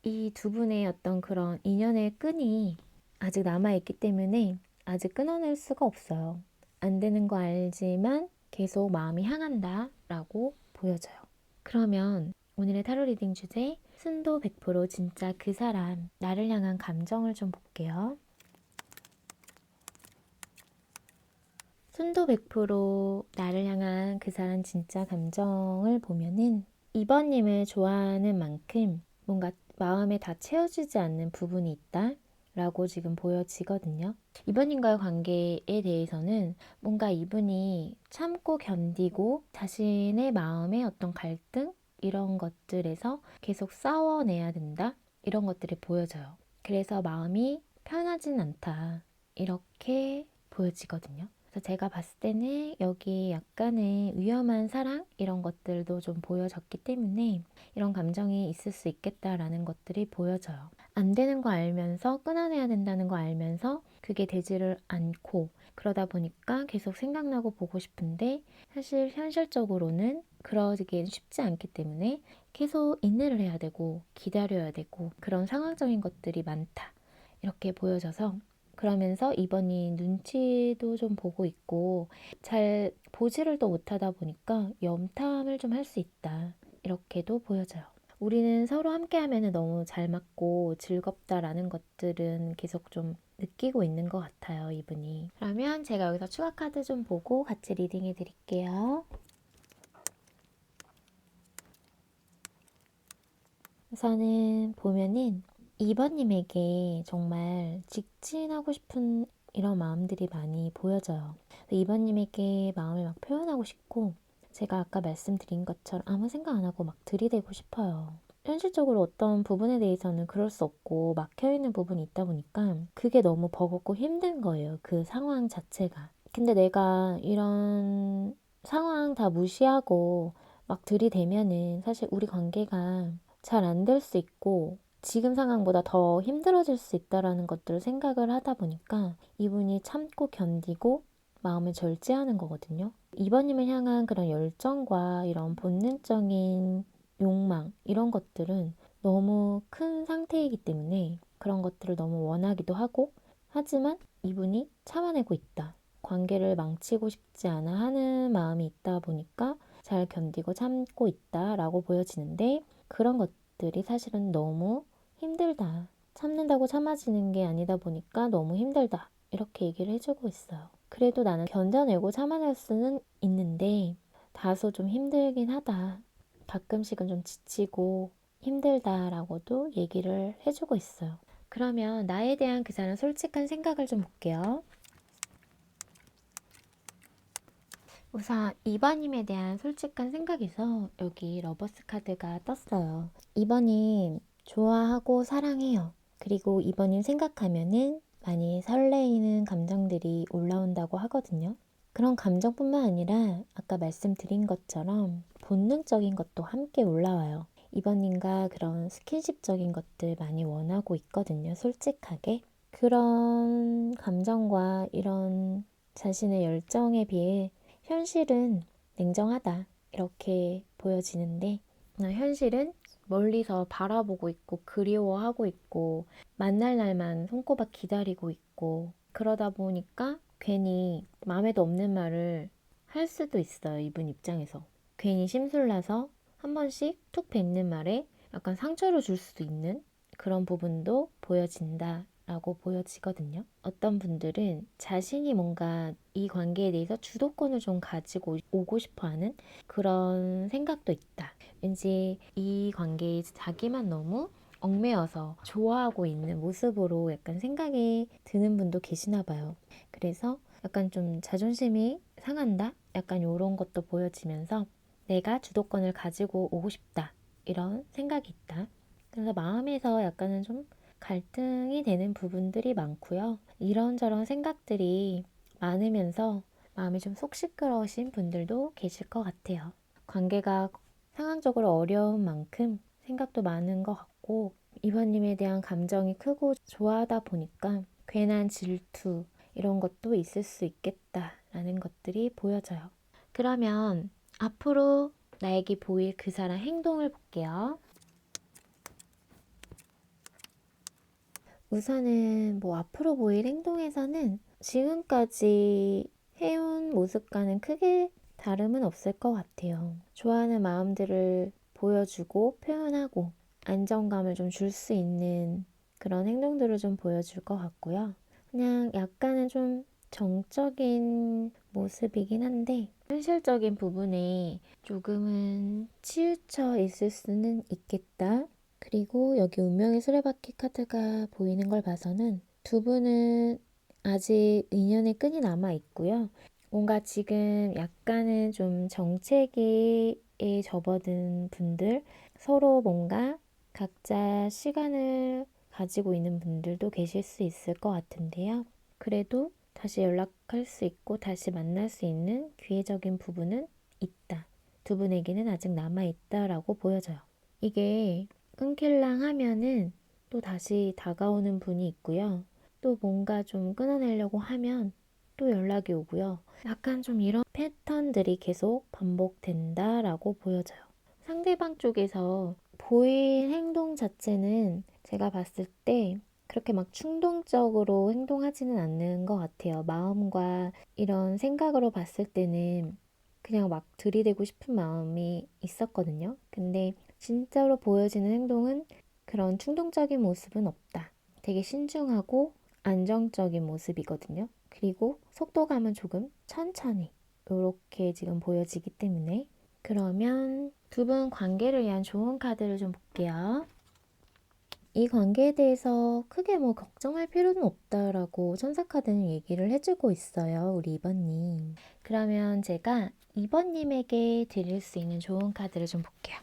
Speaker 1: 이 두 분의 어떤 그런 인연의 끈이 아직 남아있기 때문에 아직 끊어낼 수가 없어요. 안 되는 거 알지만 계속 마음이 향한다 라고 보여져요. 그러면 오늘의 타로 리딩 주제 순도 100% 진짜 그 사람 나를 향한 감정을 좀 볼게요. 순도 100% 나를 향한 그 사람 진짜 감정을 보면은 2번님을 좋아하는 만큼 뭔가 마음에 다 채워지지 않는 부분이 있다 라고 지금 보여지거든요. 2번님과의 관계에 대해서는 뭔가 이분이 참고 견디고 자신의 마음의 어떤 갈등 이런 것들에서 계속 싸워내야 된다 이런 것들이 보여져요. 그래서 마음이 편하진 않다 이렇게 보여지거든요. 그래서 제가 봤을 때는 여기 약간의 위험한 사랑 이런 것들도 좀 보여졌기 때문에 이런 감정이 있을 수 있겠다라는 것들이 보여져요. 안 되는 거 알면서 끊어내야 된다는 거 알면서 그게 되지를 않고 그러다 보니까 계속 생각나고 보고 싶은데 사실 현실적으로는 그러기엔 쉽지 않기 때문에 계속 인내를 해야 되고 기다려야 되고 그런 상황적인 것들이 많다. 이렇게 보여져서 그러면서 이번이 눈치도 좀 보고 있고 잘 보지를 또 못하다 보니까 염탐을 좀 할 수 있다. 이렇게도 보여져요. 우리는 서로 함께하면 너무 잘 맞고 즐겁다라는 것들은 계속 좀 느끼고 있는 것 같아요, 이분이. 그러면 제가 여기서 추가 카드 좀 보고 같이 리딩해 드릴게요. 우선은 보면은 2번님에게 정말 직진하고 싶은 이런 마음들이 많이 보여져요. 2번님에게 마음을 막 표현하고 싶고 제가 아까 말씀드린 것처럼 아무 생각 안 하고 막 들이대고 싶어요. 현실적으로 어떤 부분에 대해서는 그럴 수 없고 막혀있는 부분이 있다 보니까 그게 너무 버겁고 힘든 거예요. 그 상황 자체가. 근데 내가 이런 상황 다 무시하고 막 들이대면은 사실 우리 관계가 잘 안 될 수 있고 지금 상황보다 더 힘들어질 수 있다라는 것들을 생각을 하다 보니까 이분이 참고 견디고 마음을 절제하는 거거든요. 이번님을 향한 그런 열정과 이런 본능적인 욕망 이런 것들은 너무 큰 상태이기 때문에 그런 것들을 너무 원하기도 하고 하지만 이분이 참아내고 있다. 관계를 망치고 싶지 않아 하는 마음이 있다 보니까 잘 견디고 참고 있다라고 보여지는데 그런 것들이 사실은 너무 힘들다. 참는다고 참아지는 게 아니다 보니까 너무 힘들다. 이렇게 얘기를 해주고 있어요. 그래도 나는 견뎌내고 참아낼 수는 있는데 다소 좀 힘들긴 하다. 가끔씩은 좀 지치고 힘들다라고도 얘기를 해주고 있어요. 그러면 나에 대한 그 사람 솔직한 생각을 좀 볼게요. 우선 2번님에 대한 솔직한 생각에서 여기 러버스 카드가 떴어요. 2번님 좋아하고 사랑해요. 그리고 2번님 생각하면은 많이 설레이는 감정들이 올라온다고 하거든요. 그런 감정뿐만 아니라 아까 말씀드린 것처럼 본능적인 것도 함께 올라와요. 2번님과 그런 스킨십적인 것들 많이 원하고 있거든요. 솔직하게. 그런 감정과 이런 자신의 열정에 비해 현실은 냉정하다. 이렇게 보여지는데 현실은 멀리서 바라보고 있고 그리워하고 있고 만날 날만 손꼽아 기다리고 있고 그러다 보니까 괜히 마음에도 없는 말을 할 수도 있어요. 이분 입장에서. 괜히 심술나서 한 번씩 툭 뱉는 말에 약간 상처를 줄 수도 있는 그런 부분도 보여진다. 라고 보여지거든요. 어떤 분들은 자신이 뭔가 이 관계에 대해서 주도권을 좀 가지고 오고 싶어 하는 그런 생각도 있다. 왠지 이 관계에 자기만 너무 얽매여서 좋아하고 있는 모습으로 약간 생각이 드는 분도 계시나 봐요. 그래서 약간 좀 자존심이 상한다? 약간 이런 것도 보여지면서 내가 주도권을 가지고 오고 싶다. 이런 생각이 있다. 그래서 마음에서 약간은 좀 갈등이 되는 부분들이 많고요. 이런저런 생각들이 많으면서 마음이 좀 속 시끄러우신 분들도 계실 것 같아요. 관계가 상황적으로 어려운 만큼 생각도 많은 것 같고 이번님에 대한 감정이 크고 좋아하다 보니까 괜한 질투 이런 것도 있을 수 있겠다라는 것들이 보여져요. 그러면 앞으로 나에게 보일 그 사람 행동을 볼게요. 우선은 뭐 앞으로 보일 행동에서는 지금까지 해온 모습과는 크게 다름은 없을 것 같아요. 좋아하는 마음들을 보여주고 표현하고 안정감을 좀 줄 수 있는 그런 행동들을 좀 보여줄 것 같고요. 그냥 약간은 좀 정적인 모습이긴 한데 현실적인 부분에 조금은 치우쳐 있을 수는 있겠다. 그리고 여기 운명의 수레바퀴 카드가 보이는 걸 봐서는 두 분은 아직 인연의 끈이 남아 있고요. 뭔가 지금 약간은 좀 정체기에 접어든 분들, 서로 뭔가 각자 시간을 가지고 있는 분들도 계실 수 있을 것 같은데요. 그래도 다시 연락할 수 있고 다시 만날 수 있는 기회적인 부분은 있다. 두 분에게는 아직 남아있다라고 보여져요. 이게 끊길랑 하면은 또 다시 다가오는 분이 있고요. 또 뭔가 좀 끊어내려고 하면 또 연락이 오고요. 약간 좀 이런 패턴들이 계속 반복된다라고 보여져요. 상대방 쪽에서 보인 행동 자체는 제가 봤을 때 그렇게 막 충동적으로 행동하지는 않는 것 같아요. 마음과 이런 생각으로 봤을 때는 그냥 막 들이대고 싶은 마음이 있었거든요. 근데 진짜로 보여지는 행동은 그런 충동적인 모습은 없다. 되게 신중하고 안정적인 모습이거든요. 그리고 속도감은 조금 천천히 이렇게 지금 보여지기 때문에 그러면 두 분 관계를 위한 좋은 카드를 좀 볼게요. 이 관계에 대해서 크게 뭐 걱정할 필요는 없다라고 천사카드는 얘기를 해주고 있어요. 우리 2번님. 그러면 제가 2번님에게 드릴 수 있는 좋은 카드를 좀 볼게요.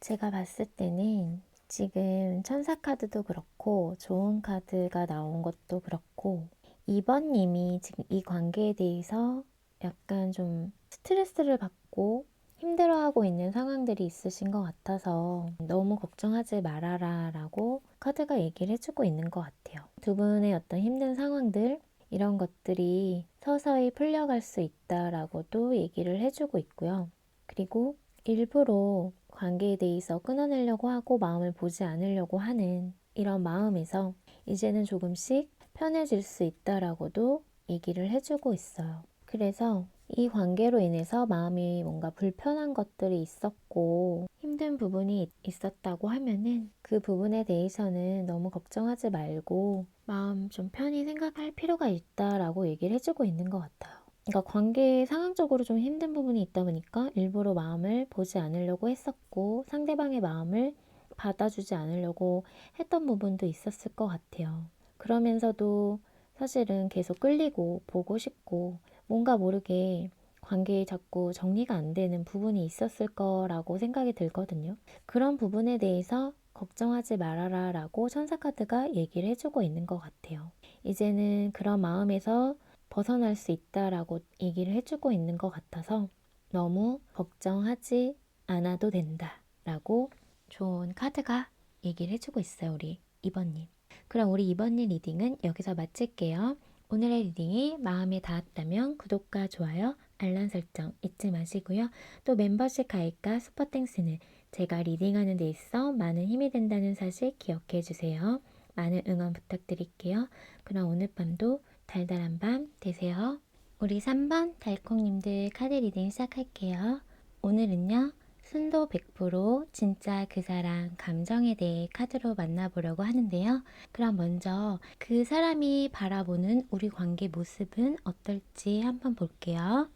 Speaker 1: 제가 봤을 때는 지금 천사 카드도 그렇고 좋은 카드가 나온 것도 그렇고 2번님이 지금 이 관계에 대해서 약간 좀 스트레스를 받고 힘들어하고 있는 상황들이 있으신 것 같아서 너무 걱정하지 말아라 라고 카드가 얘기를 해주고 있는 것 같아요. 두 분의 어떤 힘든 상황들 이런 것들이 서서히 풀려갈 수 있다라고도 얘기를 해주고 있고요. 그리고 일부러 관계에 대해서 끊어내려고 하고 마음을 보지 않으려고 하는 이런 마음에서 이제는 조금씩 편해질 수 있다라고도 얘기를 해주고 있어요. 그래서 이 관계로 인해서 마음이 뭔가 불편한 것들이 있었고 힘든 부분이 있었다고 하면은 그 부분에 대해서는 너무 걱정하지 말고 마음 좀 편히 생각할 필요가 있다라고 얘기를 해주고 있는 것 같아요. 그러니까 관계 상황적으로 좀 힘든 부분이 있다 보니까 일부러 마음을 보지 않으려고 했었고 상대방의 마음을 받아주지 않으려고 했던 부분도 있었을 것 같아요. 그러면서도 사실은 계속 끌리고 보고 싶고 뭔가 모르게 관계에 자꾸 정리가 안 되는 부분이 있었을 거라고 생각이 들거든요. 그런 부분에 대해서 걱정하지 말아라 라고 천사카드가 얘기를 해주고 있는 것 같아요. 이제는 그런 마음에서 벗어날 수 있다라고 얘기를 해주고 있는 것 같아서 너무 걱정하지 않아도 된다 라고 좋은 카드가 얘기를 해주고 있어요. 우리 2번님. 그럼 우리 2번님 리딩은 여기서 마칠게요. 오늘의 리딩이 마음에 닿았다면 구독과 좋아요, 알람 설정 잊지 마시고요. 또 멤버십 가입과 슈퍼땡스는 제가 리딩하는 데 있어 많은 힘이 된다는 사실 기억해 주세요. 많은 응원 부탁드릴게요. 그럼 오늘 밤도 달달한 밤 되세요. 우리 3번 달콩님들 카드 리딩 시작할게요. 오늘은요. 순도 100% 진짜 그 사람 감정에 대해 카드로 만나보려고 하는데요. 그럼 먼저 그 사람이 바라보는 우리 관계 모습은 어떨지 한번 볼게요.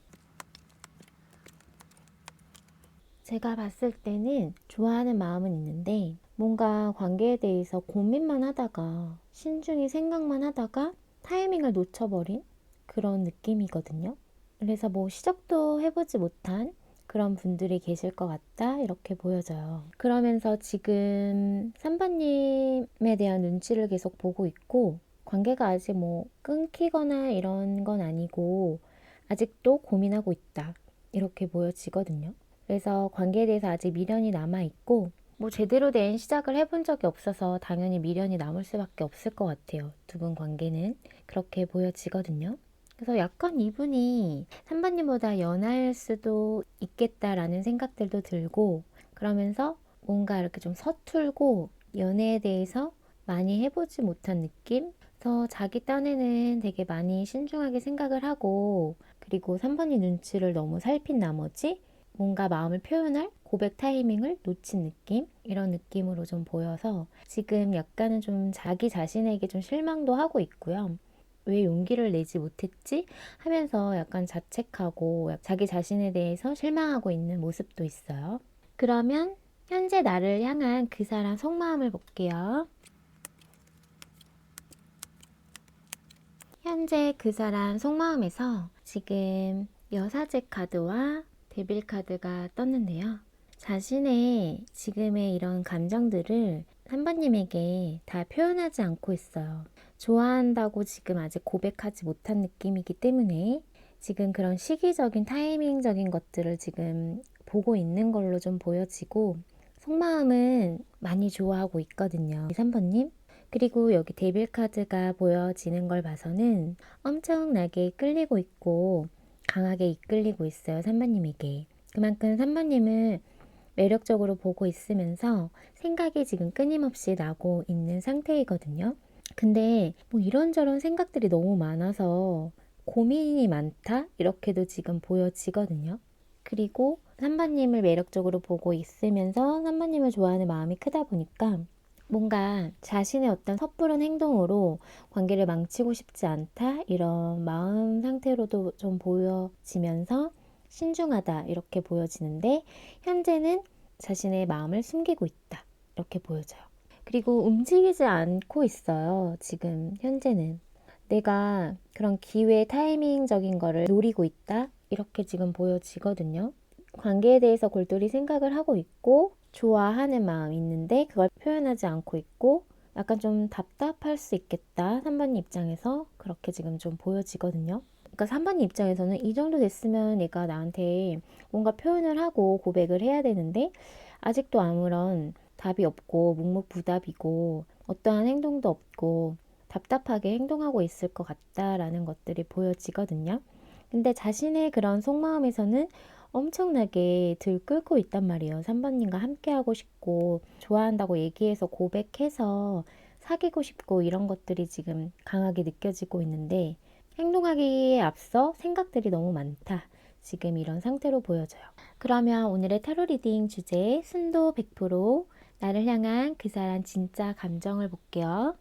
Speaker 1: 제가 봤을 때는 좋아하는 마음은 있는데 뭔가 관계에 대해서 고민만 하다가 신중히 생각만 하다가 타이밍을 놓쳐버린 그런 느낌이거든요. 그래서 뭐 시작도 해보지 못한 그런 분들이 계실 것 같다 이렇게 보여져요. 그러면서 지금 3번님에 대한 눈치를 계속 보고 있고 관계가 아직 뭐 끊기거나 이런 건 아니고 아직도 고민하고 있다 이렇게 보여지거든요. 그래서 관계에 대해서 아직 미련이 남아있고 뭐 제대로 된 시작을 해본 적이 없어서 당연히 미련이 남을 수밖에 없을 것 같아요. 두 분 관계는 그렇게 보여지거든요. 그래서 약간 이분이 3번님보다 연할 수도 있겠다라는 생각들도 들고 그러면서 뭔가 이렇게 좀 서툴고 연애에 대해서 많이 해보지 못한 느낌? 그래서 자기 딴에는 되게 많이 신중하게 생각을 하고 그리고 3번님 눈치를 너무 살핀 나머지 뭔가 마음을 표현할 고백 타이밍을 놓친 느낌? 이런 느낌으로 좀 보여서 지금 약간은 좀 자기 자신에게 좀 실망도 하고 있고요. 왜 용기를 내지 못했지? 하면서 약간 자책하고 자기 자신에 대해서 실망하고 있는 모습도 있어요. 그러면 현재 나를 향한 그 사람 속마음을 볼게요. 현재 그 사람 속마음에서 지금 여사제 카드와 데빌 카드가 떴는데요. 자신의 지금의 이런 감정들을 3번님에게 다 표현하지 않고 있어요. 좋아한다고 지금 아직 고백하지 못한 느낌이기 때문에 지금 그런 시기적인 타이밍적인 것들을 지금 보고 있는 걸로 좀 보여지고 속마음은 많이 좋아하고 있거든요. 3번님. 그리고 여기 데빌 카드가 보여지는 걸 봐서는 엄청나게 끌리고 있고 강하게 이끌리고 있어요. 3번님에게. 그만큼 3번님을 매력적으로 보고 있으면서 생각이 지금 끊임없이 나고 있는 상태이거든요. 근데 뭐 이런저런 생각들이 너무 많아서 고민이 많다? 이렇게도 지금 보여지거든요. 그리고 3번님을 매력적으로 보고 있으면서 3번님을 좋아하는 마음이 크다 보니까 뭔가 자신의 어떤 섣부른 행동으로 관계를 망치고 싶지 않다 이런 마음 상태로도 좀 보여지면서 신중하다 이렇게 보여지는데 현재는 자신의 마음을 숨기고 있다 이렇게 보여져요. 그리고 움직이지 않고 있어요. 지금 현재는 내가 그런 기회 타이밍적인 거를 노리고 있다. 이렇게 지금 보여지거든요. 관계에 대해서 골똘히 생각을 하고 있고 좋아하는 마음이 있는데 그걸 표현하지 않고 있고 약간 좀 답답할 수 있겠다. 3번님 입장에서 그렇게 지금 좀 보여지거든요. 그러니까 3번님 입장에서는 이 정도 됐으면 내가 나한테 뭔가 표현을 하고 고백을 해야 되는데 아직도 아무런 답이 없고 묵묵부답이고 어떠한 행동도 없고 답답하게 행동하고 있을 것 같다라는 것들이 보여지거든요. 근데 자신의 그런 속마음에서는 엄청나게 들끓고 있단 말이에요. 3번님과 함께하고 싶고 좋아한다고 얘기해서 고백해서 사귀고 싶고 이런 것들이 지금 강하게 느껴지고 있는데 행동하기에 앞서 생각들이 너무 많다. 지금 이런 상태로 보여져요. 그러면 오늘의 타로 리딩 주제 순도 100% 나를 향한 그 사람 진짜 감정을 볼게요.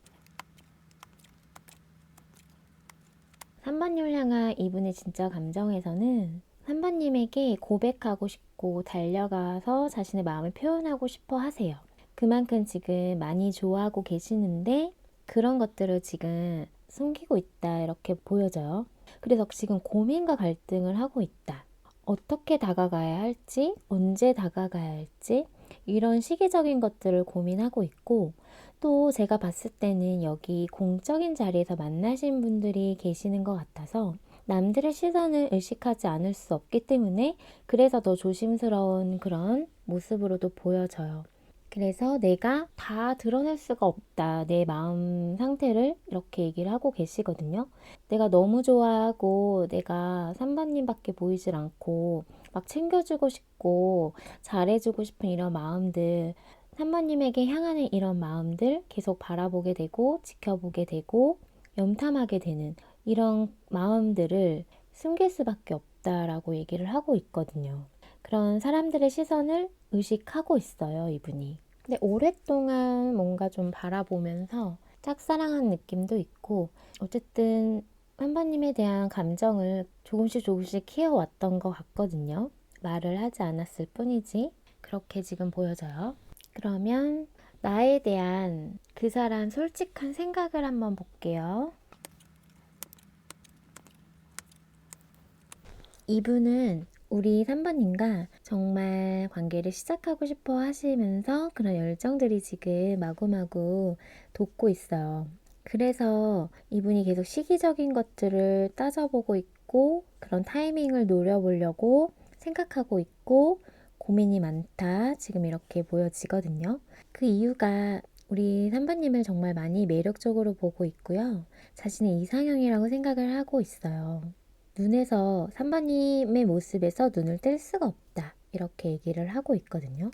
Speaker 1: 3번님을 향한 이분의 진짜 감정에서는 3번님에게 고백하고 싶고 달려가서 자신의 마음을 표현하고 싶어 하세요. 그만큼 지금 많이 좋아하고 계시는데 그런 것들을 지금 숨기고 있다 이렇게 보여져요. 그래서 지금 고민과 갈등을 하고 있다. 어떻게 다가가야 할지, 언제 다가가야 할지 이런 시기적인 것들을 고민하고 있고 또 제가 봤을 때는 여기 공적인 자리에서 만나신 분들이 계시는 것 같아서 남들의 시선을 의식하지 않을 수 없기 때문에 그래서 더 조심스러운 그런 모습으로도 보여져요. 그래서 내가 다 드러낼 수가 없다. 내 마음 상태를 이렇게 얘기를 하고 계시거든요. 내가 너무 좋아하고 내가 3번님밖에 보이질 않고 막 챙겨주고 싶고 잘해주고 싶은 이런 마음들 3번님에게 향하는 이런 마음들 계속 바라보게 되고 지켜보게 되고 염탐하게 되는 이런 마음들을 숨길 수밖에 없다라고 얘기를 하고 있거든요. 그런 사람들의 시선을 의식하고 있어요, 이분이. 근데 오랫동안 뭔가 좀 바라보면서 짝사랑한 느낌도 있고 어쨌든 한번님에 대한 감정을 조금씩 키워왔던 것 같거든요. 말을 하지 않았을 뿐이지 그렇게 지금 보여져요. 그러면 나에 대한 그 사람 솔직한 생각을 한번 볼게요. 이분은 우리 3번님과 정말 관계를 시작하고 싶어 하시면서 그런 열정들이 지금 마구마구 돋고 있어요. 그래서 이분이 계속 시기적인 것들을 따져보고 있고 그런 타이밍을 노려보려고 생각하고 있고 고민이 많다. 지금 이렇게 보여지거든요. 그 이유가 우리 3번님을 정말 많이 매력적으로 보고 있고요. 자신의 이상형이라고 생각을 하고 있어요. 눈에서 3번님의 모습에서 눈을 뗄 수가 없다. 이렇게 얘기를 하고 있거든요.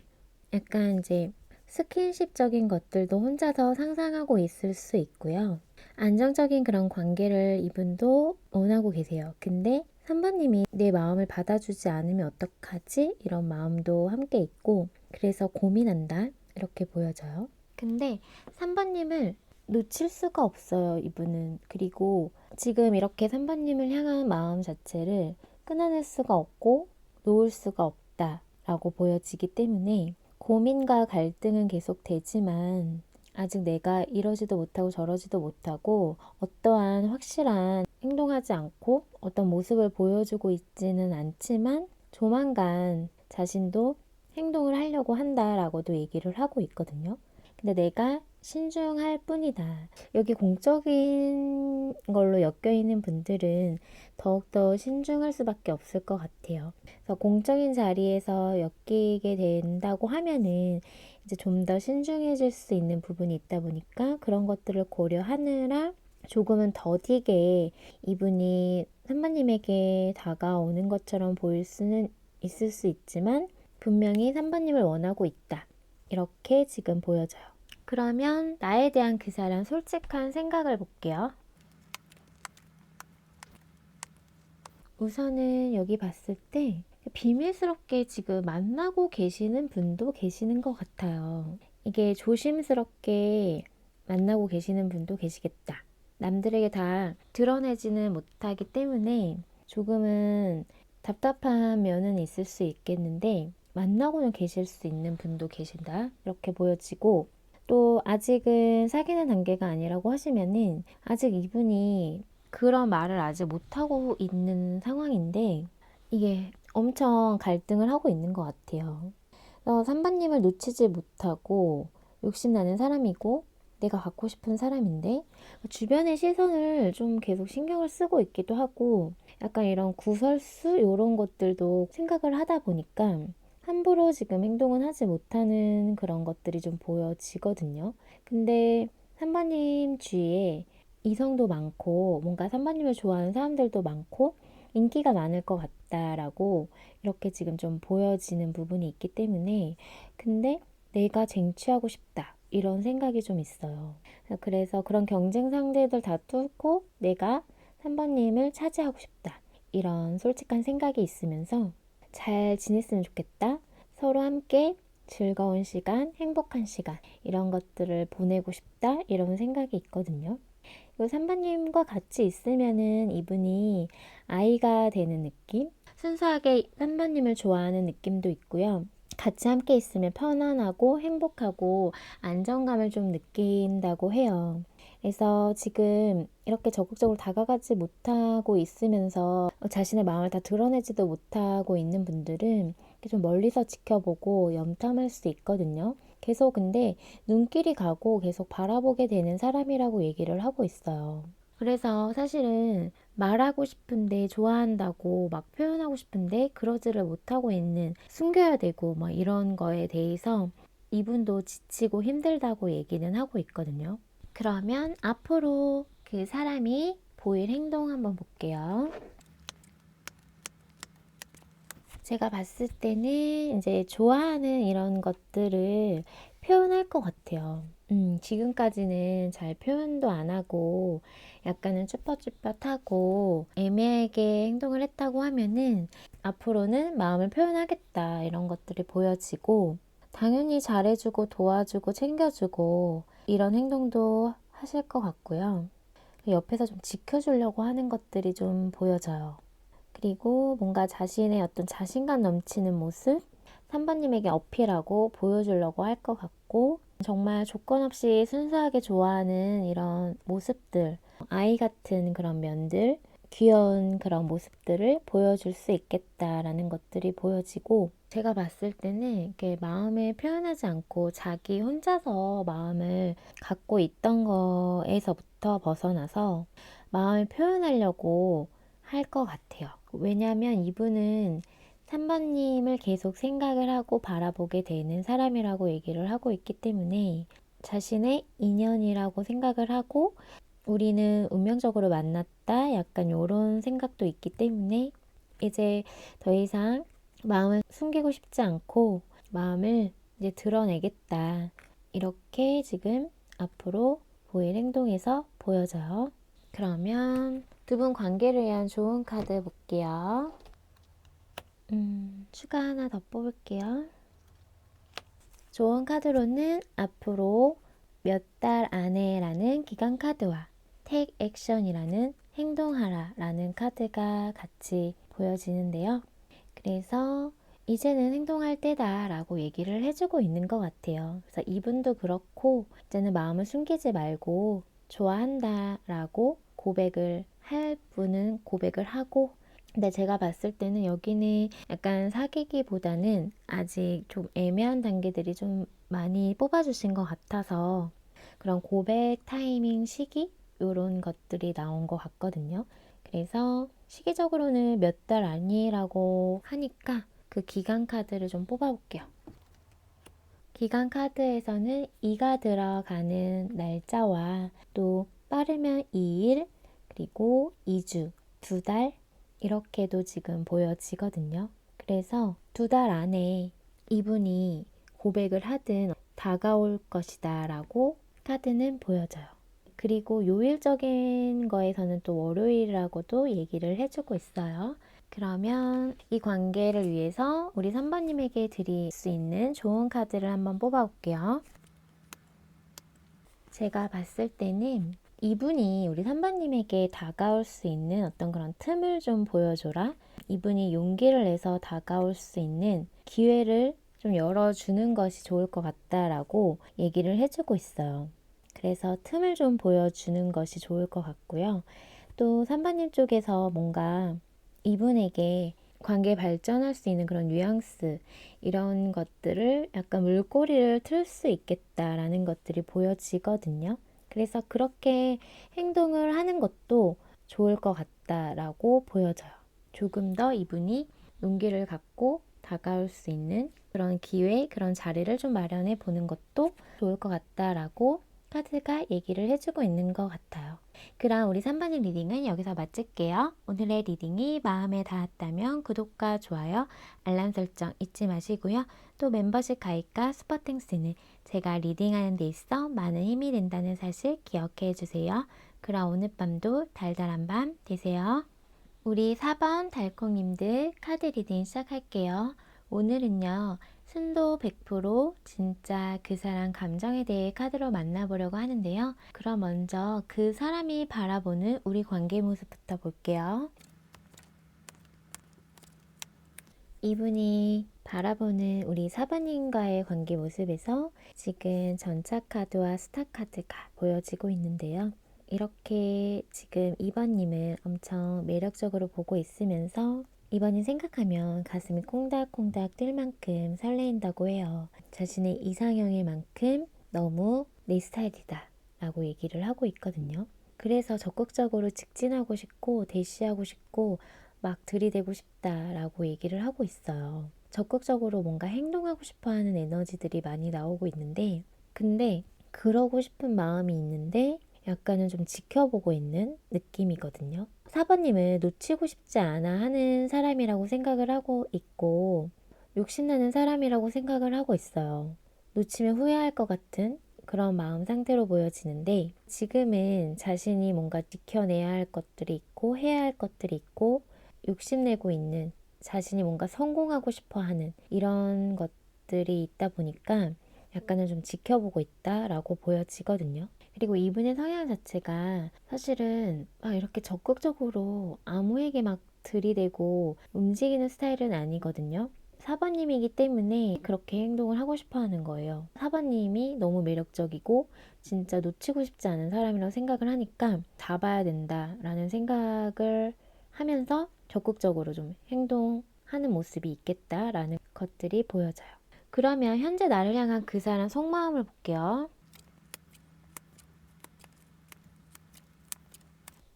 Speaker 1: 약간 이제 스킨십적인 것들도 혼자서 상상하고 있을 수 있고요. 안정적인 그런 관계를 이분도 원하고 계세요. 근데 3번님이 내 마음을 받아주지 않으면 어떡하지? 이런 마음도 함께 있고 그래서 고민한다. 이렇게 보여져요. 근데 3번님을 놓칠 수가 없어요, 이분은. 그리고 지금 이렇게 3번님을 향한 마음 자체를 끊어낼 수가 없고 놓을 수가 없다라고 보여지기 때문에 고민과 갈등은 계속 되지만 아직 내가 이러지도 못하고 저러지도 못하고 어떠한 확실한 행동하지 않고 어떤 모습을 보여주고 있지는 않지만 조만간 자신도 행동을 하려고 한다라고도 얘기를 하고 있거든요. 근데 내가 신중할 뿐이다. 여기 공적인 걸로 엮여 있는 분들은 더욱더 신중할 수밖에 없을 것 같아요. 그래서 공적인 자리에서 엮이게 된다고 하면은 이제 좀 더 신중해질 수 있는 부분이 있다 보니까 그런 것들을 고려하느라 조금은 더디게 이분이 선배님에게 다가오는 것처럼 보일 수는 있을 수 있지만 분명히 3번님을 원하고 있다. 이렇게 지금 보여져요. 그러면 나에 대한 그 사람 솔직한 생각을 볼게요. 우선은 여기 봤을 때 비밀스럽게 지금 만나고 계시는 분도 계시는 것 같아요. 이게 조심스럽게 만나고 계시는 분도 계시겠다. 남들에게 다 드러내지는 못하기 때문에 조금은 답답한 면은 있을 수 있겠는데 만나고는 계실 수 있는 분도 계신다. 이렇게 보여지고 또 아직은 사귀는 단계가 아니라고 하시면은 아직 이분이 그런 말을 아직 못하고 있는 상황인데 이게 엄청 갈등을 하고 있는 것 같아요. 3번님을 놓치지 못하고 욕심나는 사람이고 내가 갖고 싶은 사람인데 주변의 시선을 좀 계속 신경을 쓰고 있기도 하고 약간 이런 구설수 이런 것들도 생각을 하다 보니까 함부로 지금 행동은 하지 못하는 그런 것들이 좀 보여지거든요. 근데 3번님 주위에 이성도 많고 뭔가 3번님을 좋아하는 사람들도 많고 인기가 많을 것 같다라고 이렇게 지금 좀 보여지는 부분이 있기 때문에 근데 내가 쟁취하고 싶다 이런 생각이 좀 있어요. 그래서 그런 경쟁 상대들 다 뚫고 내가 3번님을 차지하고 싶다 이런 솔직한 생각이 있으면서 잘 지냈으면 좋겠다. 서로 함께 즐거운 시간, 행복한 시간 이런 것들을 보내고 싶다 이런 생각이 있거든요. 이 3번님과 같이 있으면은 이분이 아이가 되는 느낌? 순수하게 3번님을 좋아하는 느낌도 있고요. 같이 함께 있으면 편안하고 행복하고 안정감을 좀 느낀다고 해요. 그래서 지금 이렇게 적극적으로 다가가지 못하고 있으면서 자신의 마음을 다 드러내지도 못하고 있는 분들은 좀 멀리서 지켜보고 염탐할 수 있거든요. 계속 근데 눈길이 가고 계속 바라보게 되는 사람이라고 얘기를 하고 있어요. 그래서 사실은 말하고 싶은데 좋아한다고 막 표현하고 싶은데 그러지를 못하고 있는 숨겨야 되고 막 이런 거에 대해서 이분도 지치고 힘들다고 얘기는 하고 있거든요. 그러면 앞으로 그 사람이 보일 행동 한번 볼게요. 제가 봤을 때는 이제 좋아하는 이런 것들을 표현할 것 같아요. 지금까지는 잘 표현도 안 하고 약간은 쭈뼛쭈뼛하고 애매하게 행동을 했다고 하면은 앞으로는 마음을 표현하겠다 이런 것들이 보여지고 당연히 잘해주고 도와주고 챙겨주고 이런 행동도 하실 것 같고요. 옆에서 좀 지켜주려고 하는 것들이 좀 보여져요. 그리고 뭔가 자신의 어떤 자신감 넘치는 모습, 3번님에게 어필하고 보여주려고 할 것 같고, 정말 조건 없이 순수하게 좋아하는 이런 모습들, 아이 같은 그런 면들, 귀여운 그런 모습들을 보여줄 수 있겠다라는 것들이 보여지고, 제가 봤을 때는 이렇게 마음을 표현하지 않고 자기 혼자서 마음을 갖고 있던 거에서부터 벗어나서 마음을 표현하려고 할 것 같아요. 왜냐하면 이분은 3번님을 계속 생각을 하고 바라보게 되는 사람이라고 얘기를 하고 있기 때문에 자신의 인연이라고 생각을 하고 우리는 운명적으로 만났다 약간 이런 생각도 있기 때문에 이제 더 이상 마음을 숨기고 싶지 않고 마음을 이제 드러내겠다 이렇게 지금 앞으로 보일 행동에서 보여져요. 그러면 두 분 관계를 위한 좋은 카드 볼게요. 추가 하나 더 뽑을게요. 좋은 카드로는 앞으로 몇 달 안에라는 기간 카드와 take action이라는 행동하라 라는 카드가 같이 보여지는데요. 그래서 이제는 행동할 때다 라고 얘기를 해주고 있는 것 같아요. 그래서 이분도 그렇고 이제는 마음을 숨기지 말고 좋아한다 라고 고백을 할 분은 고백을 하고 근데 제가 봤을 때는 여기는 약간 사귀기보다는 아직 좀 애매한 단계들이 좀 많이 뽑아주신 것 같아서 그런 고백 타이밍 시기 이런 것들이 나온 것 같거든요. 그래서 시기적으로는 몇 달 아니라고 하니까 그 기간 카드를 좀 뽑아볼게요. 기간 카드에서는 2가 들어가는 날짜와 또 빠르면 2일 그리고 2주, 2달 이렇게도 지금 보여지거든요. 그래서 2달 안에 이분이 고백을 하든 다가올 것이다 라고 카드는 보여져요. 그리고 요일적인 거에서는 또 월요일이라고도 얘기를 해주고 있어요. 그러면 이 관계를 위해서 우리 3번님에게 드릴 수 있는 좋은 카드를 한번 뽑아볼게요. 제가 봤을 때는 이분이 우리 3번님에게 다가올 수 있는 어떤 그런 틈을 좀 보여줘라. 이분이 용기를 내서 다가올 수 있는 기회를 좀 열어주는 것이 좋을 것 같다라고 얘기를 해주고 있어요. 그래서 틈을 좀 보여주는 것이 좋을 것 같고요. 또 3번님 쪽에서 뭔가 이분에게 관계 발전할 수 있는 그런 뉘앙스 이런 것들을 약간 물꼬리를 틀 수 있겠다라는 것들이 보여지거든요. 그래서 그렇게 행동을 하는 것도 좋을 것 같다라고 보여져요. 조금 더 이분이 용기를 갖고 다가올 수 있는 그런 기회, 그런 자리를 좀 마련해 보는 것도 좋을 것 같다라고 카드가 얘기를 해주고 있는 것 같아요. 그럼 우리 3번님 리딩은 여기서 마칠게요. 오늘의 리딩이 마음에 닿았다면 구독과 좋아요, 알람 설정 잊지 마시고요. 또 멤버십 가입과 슈퍼땡스는 제가 리딩하는 데 있어 많은 힘이 된다는 사실 기억해 주세요. 그럼 오늘 밤도 달달한 밤 되세요. 우리 4번 달콩님들 카드 리딩 시작할게요. 오늘은요, 순도 100% 진짜 그 사람 감정에 대해 카드로 만나보려고 하는데요. 그럼 먼저 그 사람이 바라보는 우리 관계 모습부터 볼게요. 이분이 바라보는 우리 4번님과의 관계 모습에서 지금 전차 카드와 스타 카드가 보여지고 있는데요. 이렇게 지금 2번님을 엄청 매력적으로 보고 있으면서 2번님 생각하면 가슴이 콩닥콩닥 뛸 만큼 설레인다고 해요. 자신의 이상형일 만큼 너무 내 스타일이다 라고 얘기를 하고 있거든요. 그래서 적극적으로 직진하고 싶고 대시하고 싶고 막 들이대고 싶다라고 얘기를 하고 있어요. 적극적으로 뭔가 행동하고 싶어 하는 에너지들이 많이 나오고 있는데, 근데 그러고 싶은 마음이 있는데 약간은 좀 지켜보고 있는 느낌이거든요. 4번님을 놓치고 싶지 않아 하는 사람이라고 생각을 하고 있고, 욕심나는 사람이라고 생각을 하고 있어요. 놓치면 후회할 것 같은 그런 마음 상태로 보여지는데, 지금은 자신이 뭔가 지켜내야 할 것들이 있고 해야 할 것들이 있고 욕심내고 있는, 자신이 뭔가 성공하고 싶어 하는 이런 것들이 있다 보니까 약간은 좀 지켜보고 있다라고 보여지거든요. 그리고 이분의 성향 자체가 사실은 막 이렇게 적극적으로 아무에게 막 들이대고 움직이는 스타일은 아니거든요. 4번님이기 때문에 그렇게 행동을 하고 싶어 하는 거예요. 4번님이 너무 매력적이고 진짜 놓치고 싶지 않은 사람이라고 생각을 하니까 잡아야 된다라는 생각을 하면서 적극적으로 좀 행동하는 모습이 있겠다라는 것들이 보여져요. 그러면 현재 나를 향한 그 사람 속마음을 볼게요.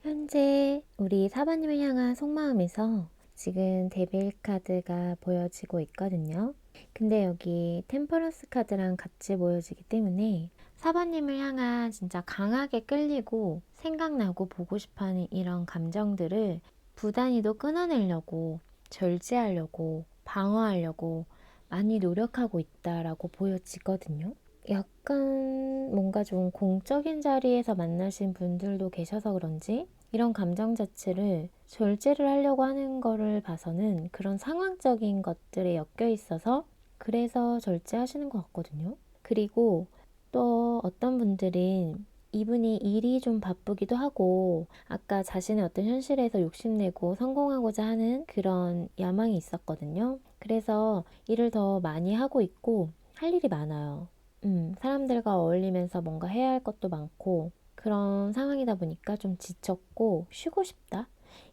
Speaker 1: 현재 우리 4번님을 향한 속마음에서 지금 데빌 카드가 보여지고 있거든요. 근데 여기 템퍼런스 카드랑 같이 보여지기 때문에 4번님을 향한 진짜 강하게 끌리고 생각나고 보고 싶어하는 이런 감정들을 부단히도 끊어내려고 절제하려고 방어하려고 많이 노력하고 있다라고 보여지거든요. 약간 뭔가 좀 공적인 자리에서 만나신 분들도 계셔서 그런지 이런 감정 자체를 절제를 하려고 하는 거를 봐서는 그런 상황적인 것들에 엮여 있어서 그래서 절제하시는 것 같거든요. 그리고 또 어떤 분들은 이분이 일이 좀 바쁘기도 하고 아까 자신의 어떤 현실에서 욕심내고 성공하고자 하는 그런 야망이 있었거든요. 그래서 일을 더 많이 하고 있고 할 일이 많아요. 사람들과 어울리면서 뭔가 해야 할 것도 많고 그런 상황이다 보니까 좀 지쳤고 쉬고 싶다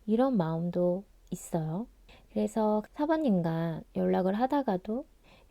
Speaker 1: 이런 마음도 있어요. 그래서 사번님과 연락을 하다가도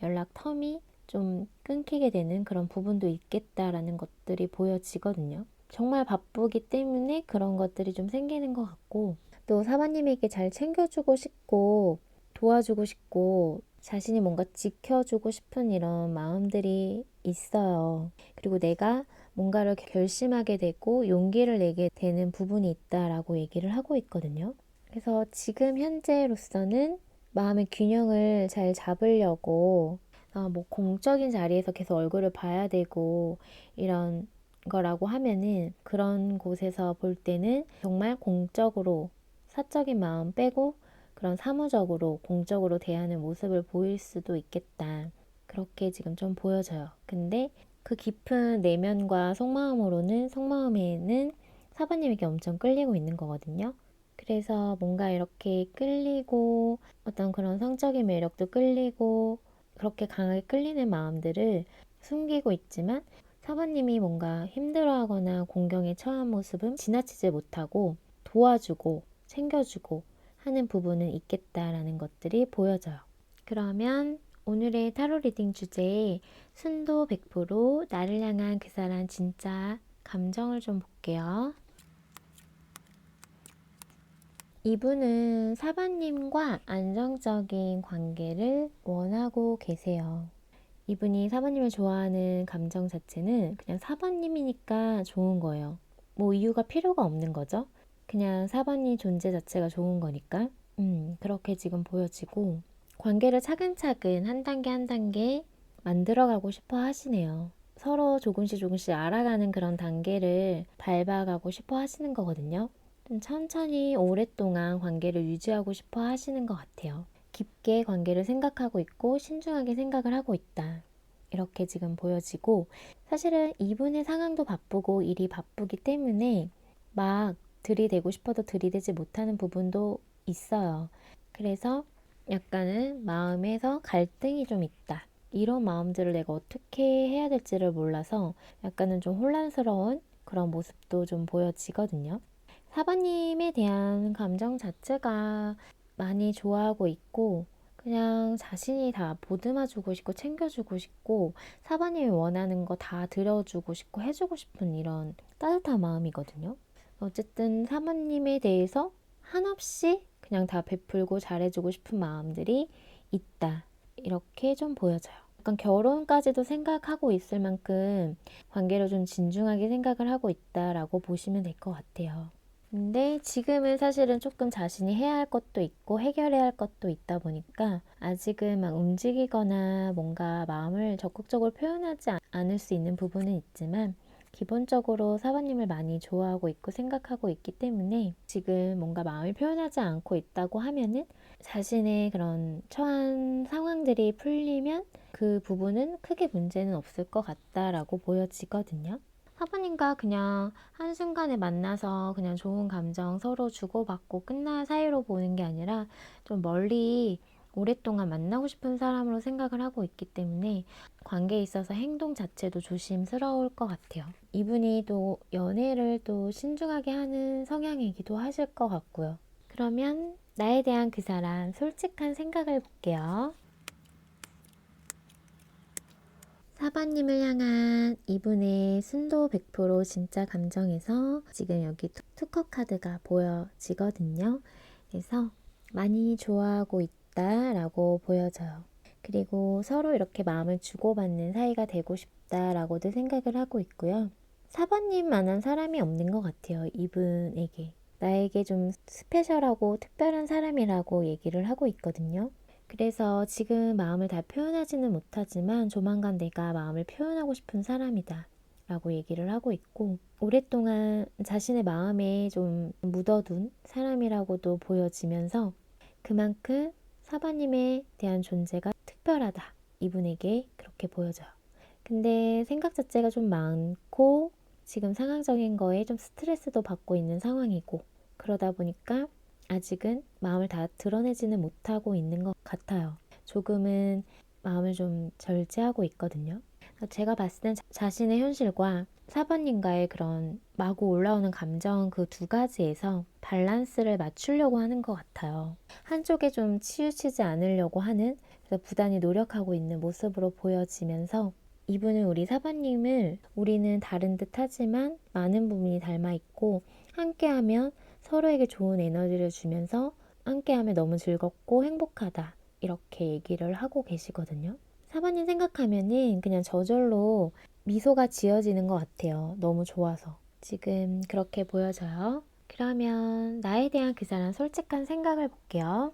Speaker 1: 연락 텀이 좀 끊기게 되는 그런 부분도 있겠다라는 것들이 보여지거든요. 정말 바쁘기 때문에 그런 것들이 좀 생기는 것 같고 또 사번님에게 잘 챙겨주고 싶고 도와주고 싶고 자신이 뭔가 지켜주고 싶은 이런 마음들이 있어요. 그리고 내가 뭔가를 결심하게 되고 용기를 내게 되는 부분이 있다라고 얘기를 하고 있거든요. 그래서 지금 현재로서는 마음의 균형을 잘 잡으려고 뭐 공적인 자리에서 계속 얼굴을 봐야 되고 이런 거라고 하면은 그런 곳에서 볼 때는 정말 공적으로 사적인 마음 빼고 그런 사무적으로 공적으로 대하는 모습을 보일 수도 있겠다. 그렇게 지금 좀 보여져요. 근데 그 깊은 내면과 속마음에는 사부님에게 엄청 끌리고 있는 거거든요. 그래서 뭔가 이렇게 끌리고 어떤 그런 성적인 매력도 끌리고 그렇게 강하게 끌리는 마음들을 숨기고 있지만 4번님이 뭔가 힘들어하거나 공경에 처한 모습은 지나치지 못하고 도와주고 챙겨주고 하는 부분은 있겠다라는 것들이 보여져요. 그러면 오늘의 타로 리딩 주제 순도 100% 나를 향한 그 사람 진짜 감정을 좀 볼게요. 이분은 4번님과 안정적인 관계를 원하고 계세요. 이분이 4번님을 좋아하는 감정 자체는 그냥 4번님이니까 좋은 거예요. 뭐 이유가 필요가 없는 거죠. 그냥 4번님 존재 자체가 좋은 거니까. 그렇게 지금 보여지고 관계를 차근차근 한 단계 한 단계 만들어가고 싶어 하시네요. 서로 조금씩 조금씩 알아가는 그런 단계를 밟아가고 싶어 하시는 거거든요. 좀 천천히 오랫동안 관계를 유지하고 싶어 하시는 것 같아요. 깊게 관계를 생각하고 있고 신중하게 생각을 하고 있다. 이렇게 지금 보여지고 사실은 이분의 상황도 바쁘고 일이 바쁘기 때문에 막 들이대고 싶어도 들이대지 못하는 부분도 있어요. 그래서 약간은 마음에서 갈등이 좀 있다. 이런 마음들을 내가 어떻게 해야 될지를 몰라서 약간은 좀 혼란스러운 그런 모습도 좀 보여지거든요. 4번님에 대한 감정 자체가 많이 좋아하고 있고 그냥 자신이 다 보듬어주고 싶고 챙겨주고 싶고 4번님이 원하는 거 다 들어주고 싶고 해주고 싶은 이런 따뜻한 마음이거든요. 어쨌든 4번님에 대해서 한없이 그냥 다 베풀고 잘해주고 싶은 마음들이 있다. 이렇게 좀 보여져요. 약간 결혼까지도 생각하고 있을 만큼 관계를 좀 진중하게 생각을 하고 있다라고 보시면 될 것 같아요. 근데 지금은 사실은 조금 자신이 해야 할 것도 있고 해결해야 할 것도 있다 보니까 아직은 막 움직이거나 뭔가 마음을 적극적으로 표현하지 않을 수 있는 부분은 있지만 기본적으로 사부님을 많이 좋아하고 있고 생각하고 있기 때문에 지금 뭔가 마음을 표현하지 않고 있다고 하면은 자신의 그런 처한 상황들이 풀리면 그 부분은 크게 문제는 없을 것 같다라고 보여지거든요. 사부님과 그냥 한순간에 만나서 그냥 좋은 감정 서로 주고받고 끝날 사이로 보는 게 아니라 좀 멀리 오랫동안 만나고 싶은 사람으로 생각을 하고 있기 때문에 관계에 있어서 행동 자체도 조심스러울 것 같아요. 이분이 또 연애를 또 신중하게 하는 성향이기도 하실 것 같고요. 그러면 나에 대한 그 사람 솔직한 생각을 볼게요. 4번님을 향한 이분의 순도 100% 진짜 감정에서 지금 여기 투커 카드가 보여지거든요. 그래서 많이 좋아하고 있다라고 보여져요. 그리고 서로 이렇게 마음을 주고받는 사이가 되고 싶다라고도 생각을 하고 있고요. 4번님만한 사람이 없는 것 같아요. 이분에게. 나에게 좀 스페셜하고 특별한 사람이라고 얘기를 하고 있거든요. 그래서 지금 마음을 다 표현하지는 못하지만 조만간 내가 마음을 표현하고 싶은 사람이다 라고 얘기를 하고 있고 오랫동안 자신의 마음에 좀 묻어둔 사람이라고도 보여지면서 그만큼 사바님에 대한 존재가 특별하다 이분에게 그렇게 보여져요. 근데 생각 자체가 좀 많고 지금 상황적인 거에 좀 스트레스도 받고 있는 상황이고 그러다 보니까 아직은 마음을 다 드러내지는 못하고 있는 것 같아요. 조금은 마음을 좀 절제하고 있거든요. 제가 봤을 땐 자신의 현실과 사번님과의 그런 마구 올라오는 감정 그 두 가지에서 밸런스를 맞추려고 하는 것 같아요. 한쪽에 좀 치우치지 않으려고 하는 그래서 부단히 노력하고 있는 모습으로 보여지면서 이분은 우리 사번님을 우리는 다른 듯 하지만 많은 부분이 닮아 있고 함께하면 서로에게 좋은 에너지를 주면서 함께하면 너무 즐겁고 행복하다 이렇게 얘기를 하고 계시거든요. 사바님 생각하면은 그냥 저절로 미소가 지어지는 것 같아요. 너무 좋아서. 지금 그렇게 보여져요. 그러면 나에 대한 그 사람 솔직한 생각을 볼게요.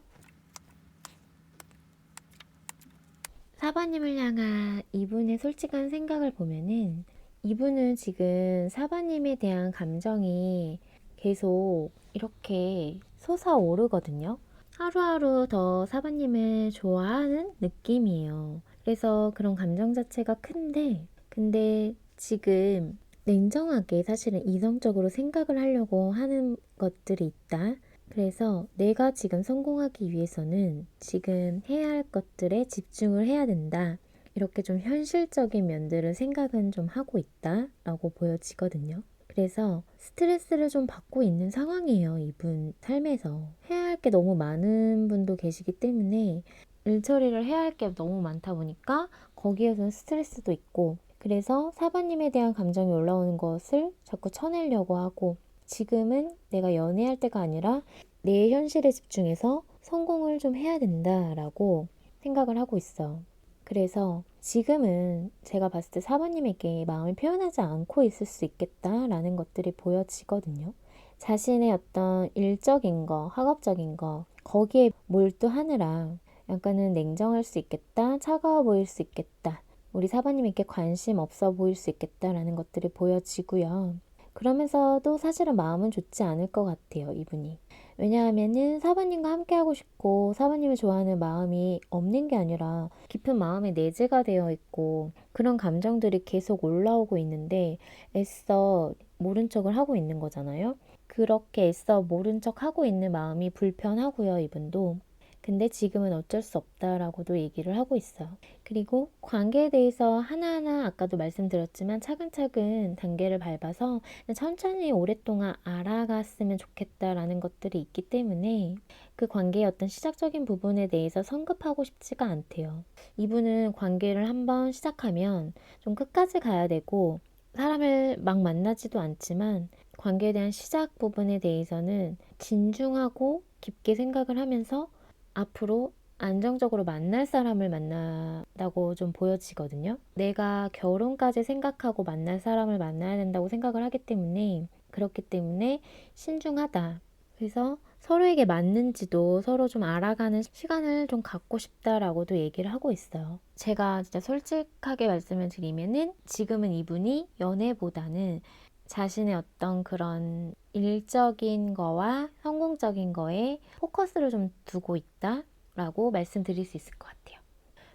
Speaker 1: 4번님을 향한 이분의 솔직한 생각을 보면은 이분은 지금 4번님에 대한 감정이 계속 이렇게 솟아오르거든요. 하루하루 더 4번님을 좋아하는 느낌이에요. 그래서 그런 감정 자체가 큰데 근데 지금 냉정하게 사실은 이성적으로 생각을 하려고 하는 것들이 있다. 그래서 내가 지금 성공하기 위해서는 지금 해야 할 것들에 집중을 해야 된다. 이렇게 좀 현실적인 면들을 생각은 좀 하고 있다라고 보여지거든요. 그래서 스트레스를 좀 받고 있는 상황이에요. 이분 삶에서. 해야 할 게 너무 많은 분도 계시기 때문에 일 처리를 해야 할 게 너무 많다 보니까 거기에서는 스트레스도 있고, 그래서 사바님에 대한 감정이 올라오는 것을 자꾸 쳐내려고 하고, 지금은 내가 연애할 때가 아니라 내 현실에 집중해서 성공을 좀 해야 된다라고 생각을 하고 있어. 그래서 지금은 제가 봤을 때 사모님에게 마음을 표현하지 않고 있을 수 있겠다라는 것들이 보여지거든요. 자신의 어떤 일적인 거, 학업적인 거, 거기에 몰두하느라 약간은 냉정할 수 있겠다, 차가워 보일 수 있겠다, 우리 사모님에게 관심 없어 보일 수 있겠다라는 것들이 보여지고요. 그러면서도 사실은 마음은 좋지 않을 것 같아요, 이분이. 왜냐하면은 사부님과 함께하고 싶고 사부님을 좋아하는 마음이 없는 게 아니라 깊은 마음에 내재가 되어 있고 그런 감정들이 계속 올라오고 있는데 애써 모른 척을 하고 있는 거잖아요. 그렇게 애써 모른 척 하고 있는 마음이 불편하고요, 이분도. 근데 지금은 어쩔 수 없다라고도 얘기를 하고 있어요. 그리고 관계에 대해서 하나하나 아까도 말씀드렸지만 차근차근 단계를 밟아서 천천히 오랫동안 알아갔으면 좋겠다라는 것들이 있기 때문에 그 관계의 어떤 시작적인 부분에 대해서 성급하고 싶지가 않대요. 이분은 관계를 한번 시작하면 좀 끝까지 가야 되고 사람을 막 만나지도 않지만 관계에 대한 시작 부분에 대해서는 진중하고 깊게 생각을 하면서 앞으로 안정적으로 만날 사람을 만나다고 좀 보여지거든요. 내가 결혼까지 생각하고 만날 사람을 만나야 된다고 생각을 하기 때문에 그렇기 때문에 신중하다. 그래서 서로에게 맞는지도 서로 좀 알아가는 시간을 좀 갖고 싶다라고도 얘기를 하고 있어요. 제가 진짜 솔직하게 말씀을 드리면은 지금은 이분이 연애보다는 자신의 어떤 그런 일적인 거와 성공적인 거에 포커스를 좀 두고 있다라고 말씀드릴 수 있을 것 같아요.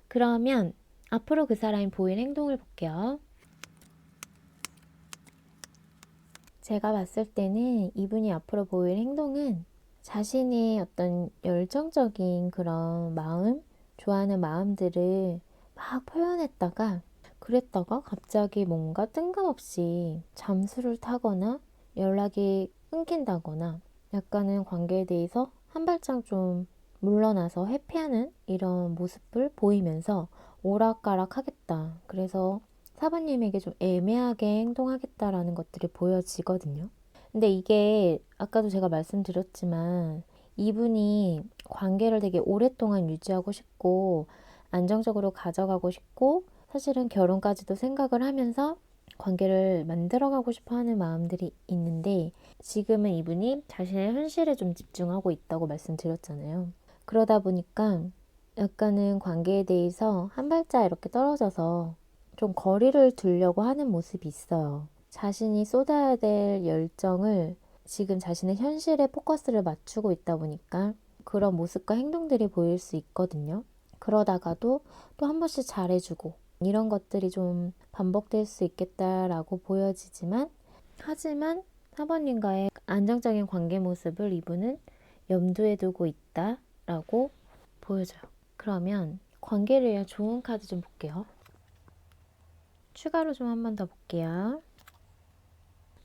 Speaker 1: 그러면 앞으로 그 사람이 보일 행동을 볼게요. 제가 봤을 때는 이분이 앞으로 보일 행동은 자신의 어떤 열정적인 그런 마음, 좋아하는 마음들을 막 표현했다가 그랬다가 갑자기 뭔가 뜬금없이 잠수를 타거나 연락이 끊긴다거나 약간은 관계에 대해서 한 발짝 좀 물러나서 회피하는 이런 모습을 보이면서 오락가락 하겠다. 그래서 사부님에게 좀 애매하게 행동하겠다라는 것들이 보여지거든요. 근데 이게 아까도 제가 말씀드렸지만 이분이 관계를 되게 오랫동안 유지하고 싶고 안정적으로 가져가고 싶고 사실은 결혼까지도 생각을 하면서 관계를 만들어가고 싶어 하는 마음들이 있는데 지금은 이분이 자신의 현실에 좀 집중하고 있다고 말씀드렸잖아요. 그러다 보니까 약간은 관계에 대해서 한 발짝 이렇게 떨어져서 좀 거리를 두려고 하는 모습이 있어요. 자신이 쏟아야 될 열정을 지금 자신의 현실에 포커스를 맞추고 있다 보니까 그런 모습과 행동들이 보일 수 있거든요. 그러다가도 또 한 번씩 잘해주고 이런 것들이 좀 반복될 수 있겠다라고 보여지지만 하지만 사모님과의 안정적인 관계 모습을 이분은 염두에 두고 있다라고 보여져요. 그러면 관계를 위한 좋은 카드 좀 볼게요. 추가로 좀 한 번 더 볼게요.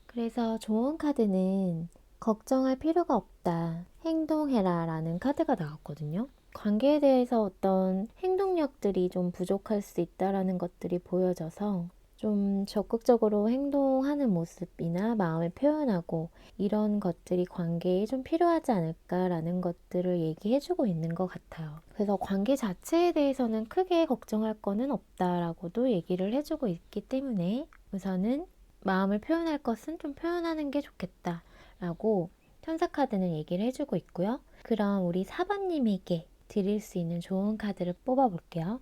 Speaker 1: 그래서 좋은 카드는 걱정할 필요가 없다. 행동해라 라는 카드가 나왔거든요. 관계에 대해서 어떤 행동력들이 좀 부족할 수 있다라는 것들이 보여져서 좀 적극적으로 행동하는 모습이나 마음을 표현하고 이런 것들이 관계에 좀 필요하지 않을까라는 것들을 얘기해주고 있는 것 같아요. 그래서 관계 자체에 대해서는 크게 걱정할 거는 없다라고도 얘기를 해주고 있기 때문에 우선은 마음을 표현할 것은 좀 표현하는 게 좋겠다라고 천사카드는 얘기를 해주고 있고요. 그럼 우리 4번님에게 드릴 수 있는 좋은 카드를 뽑아볼게요.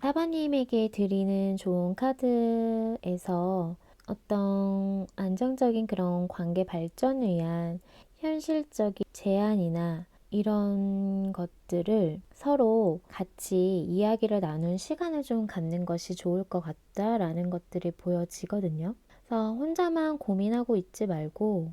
Speaker 1: 4번님에게 드리는 좋은 카드에서 어떤 안정적인 그런 관계 발전을 위한 현실적인 제안이나 이런 것들을 서로 같이 이야기를 나눈 시간을 좀 갖는 것이 좋을 것 같다라는 것들이 보여지거든요. 그래서 혼자만 고민하고 있지 말고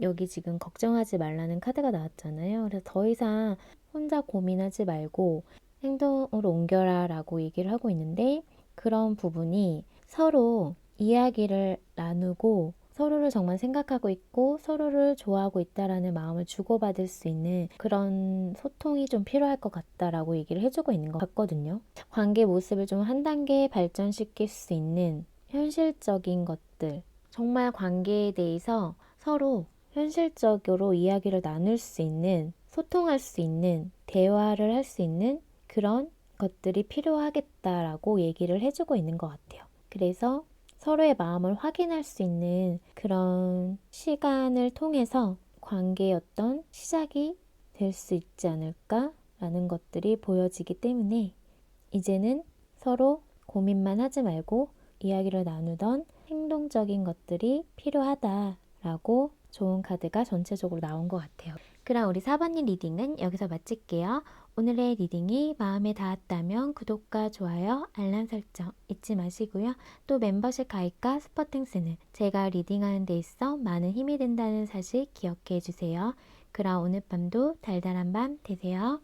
Speaker 1: 여기 지금 걱정하지 말라는 카드가 나왔잖아요. 그래서 더 이상 혼자 고민하지 말고 행동으로 옮겨라 라고 얘기를 하고 있는데, 그런 부분이 서로 이야기를 나누고 서로를 정말 생각하고 있고 서로를 좋아하고 있다라는 마음을 주고받을 수 있는 그런 소통이 좀 필요할 것 같다라고 얘기를 해주고 있는 것 같거든요. 관계 모습을 좀 한 단계 발전시킬 수 있는 현실적인 것들, 정말 관계에 대해서 서로 현실적으로 이야기를 나눌 수 있는, 소통할 수 있는, 대화를 할 수 있는 그런 것들이 필요하겠다라고 얘기를 해주고 있는 것 같아요. 그래서 서로의 마음을 확인할 수 있는 그런 시간을 통해서 관계의 어떤 시작이 될 수 있지 않을까라는 것들이 보여지기 때문에, 이제는 서로 고민만 하지 말고 이야기를 나누던 행동적인 것들이 필요하다라고 좋은 카드가 전체적으로 나온 것 같아요. 그럼 우리 4번님 리딩은 여기서 마칠게요. 오늘의 리딩이 마음에 닿았다면 구독과 좋아요, 알람 설정 잊지 마시고요. 또 멤버십 가입과 스포팅스는 제가 리딩하는 데 있어 많은 힘이 된다는 사실 기억해 주세요. 그럼 오늘 밤도 달달한 밤 되세요.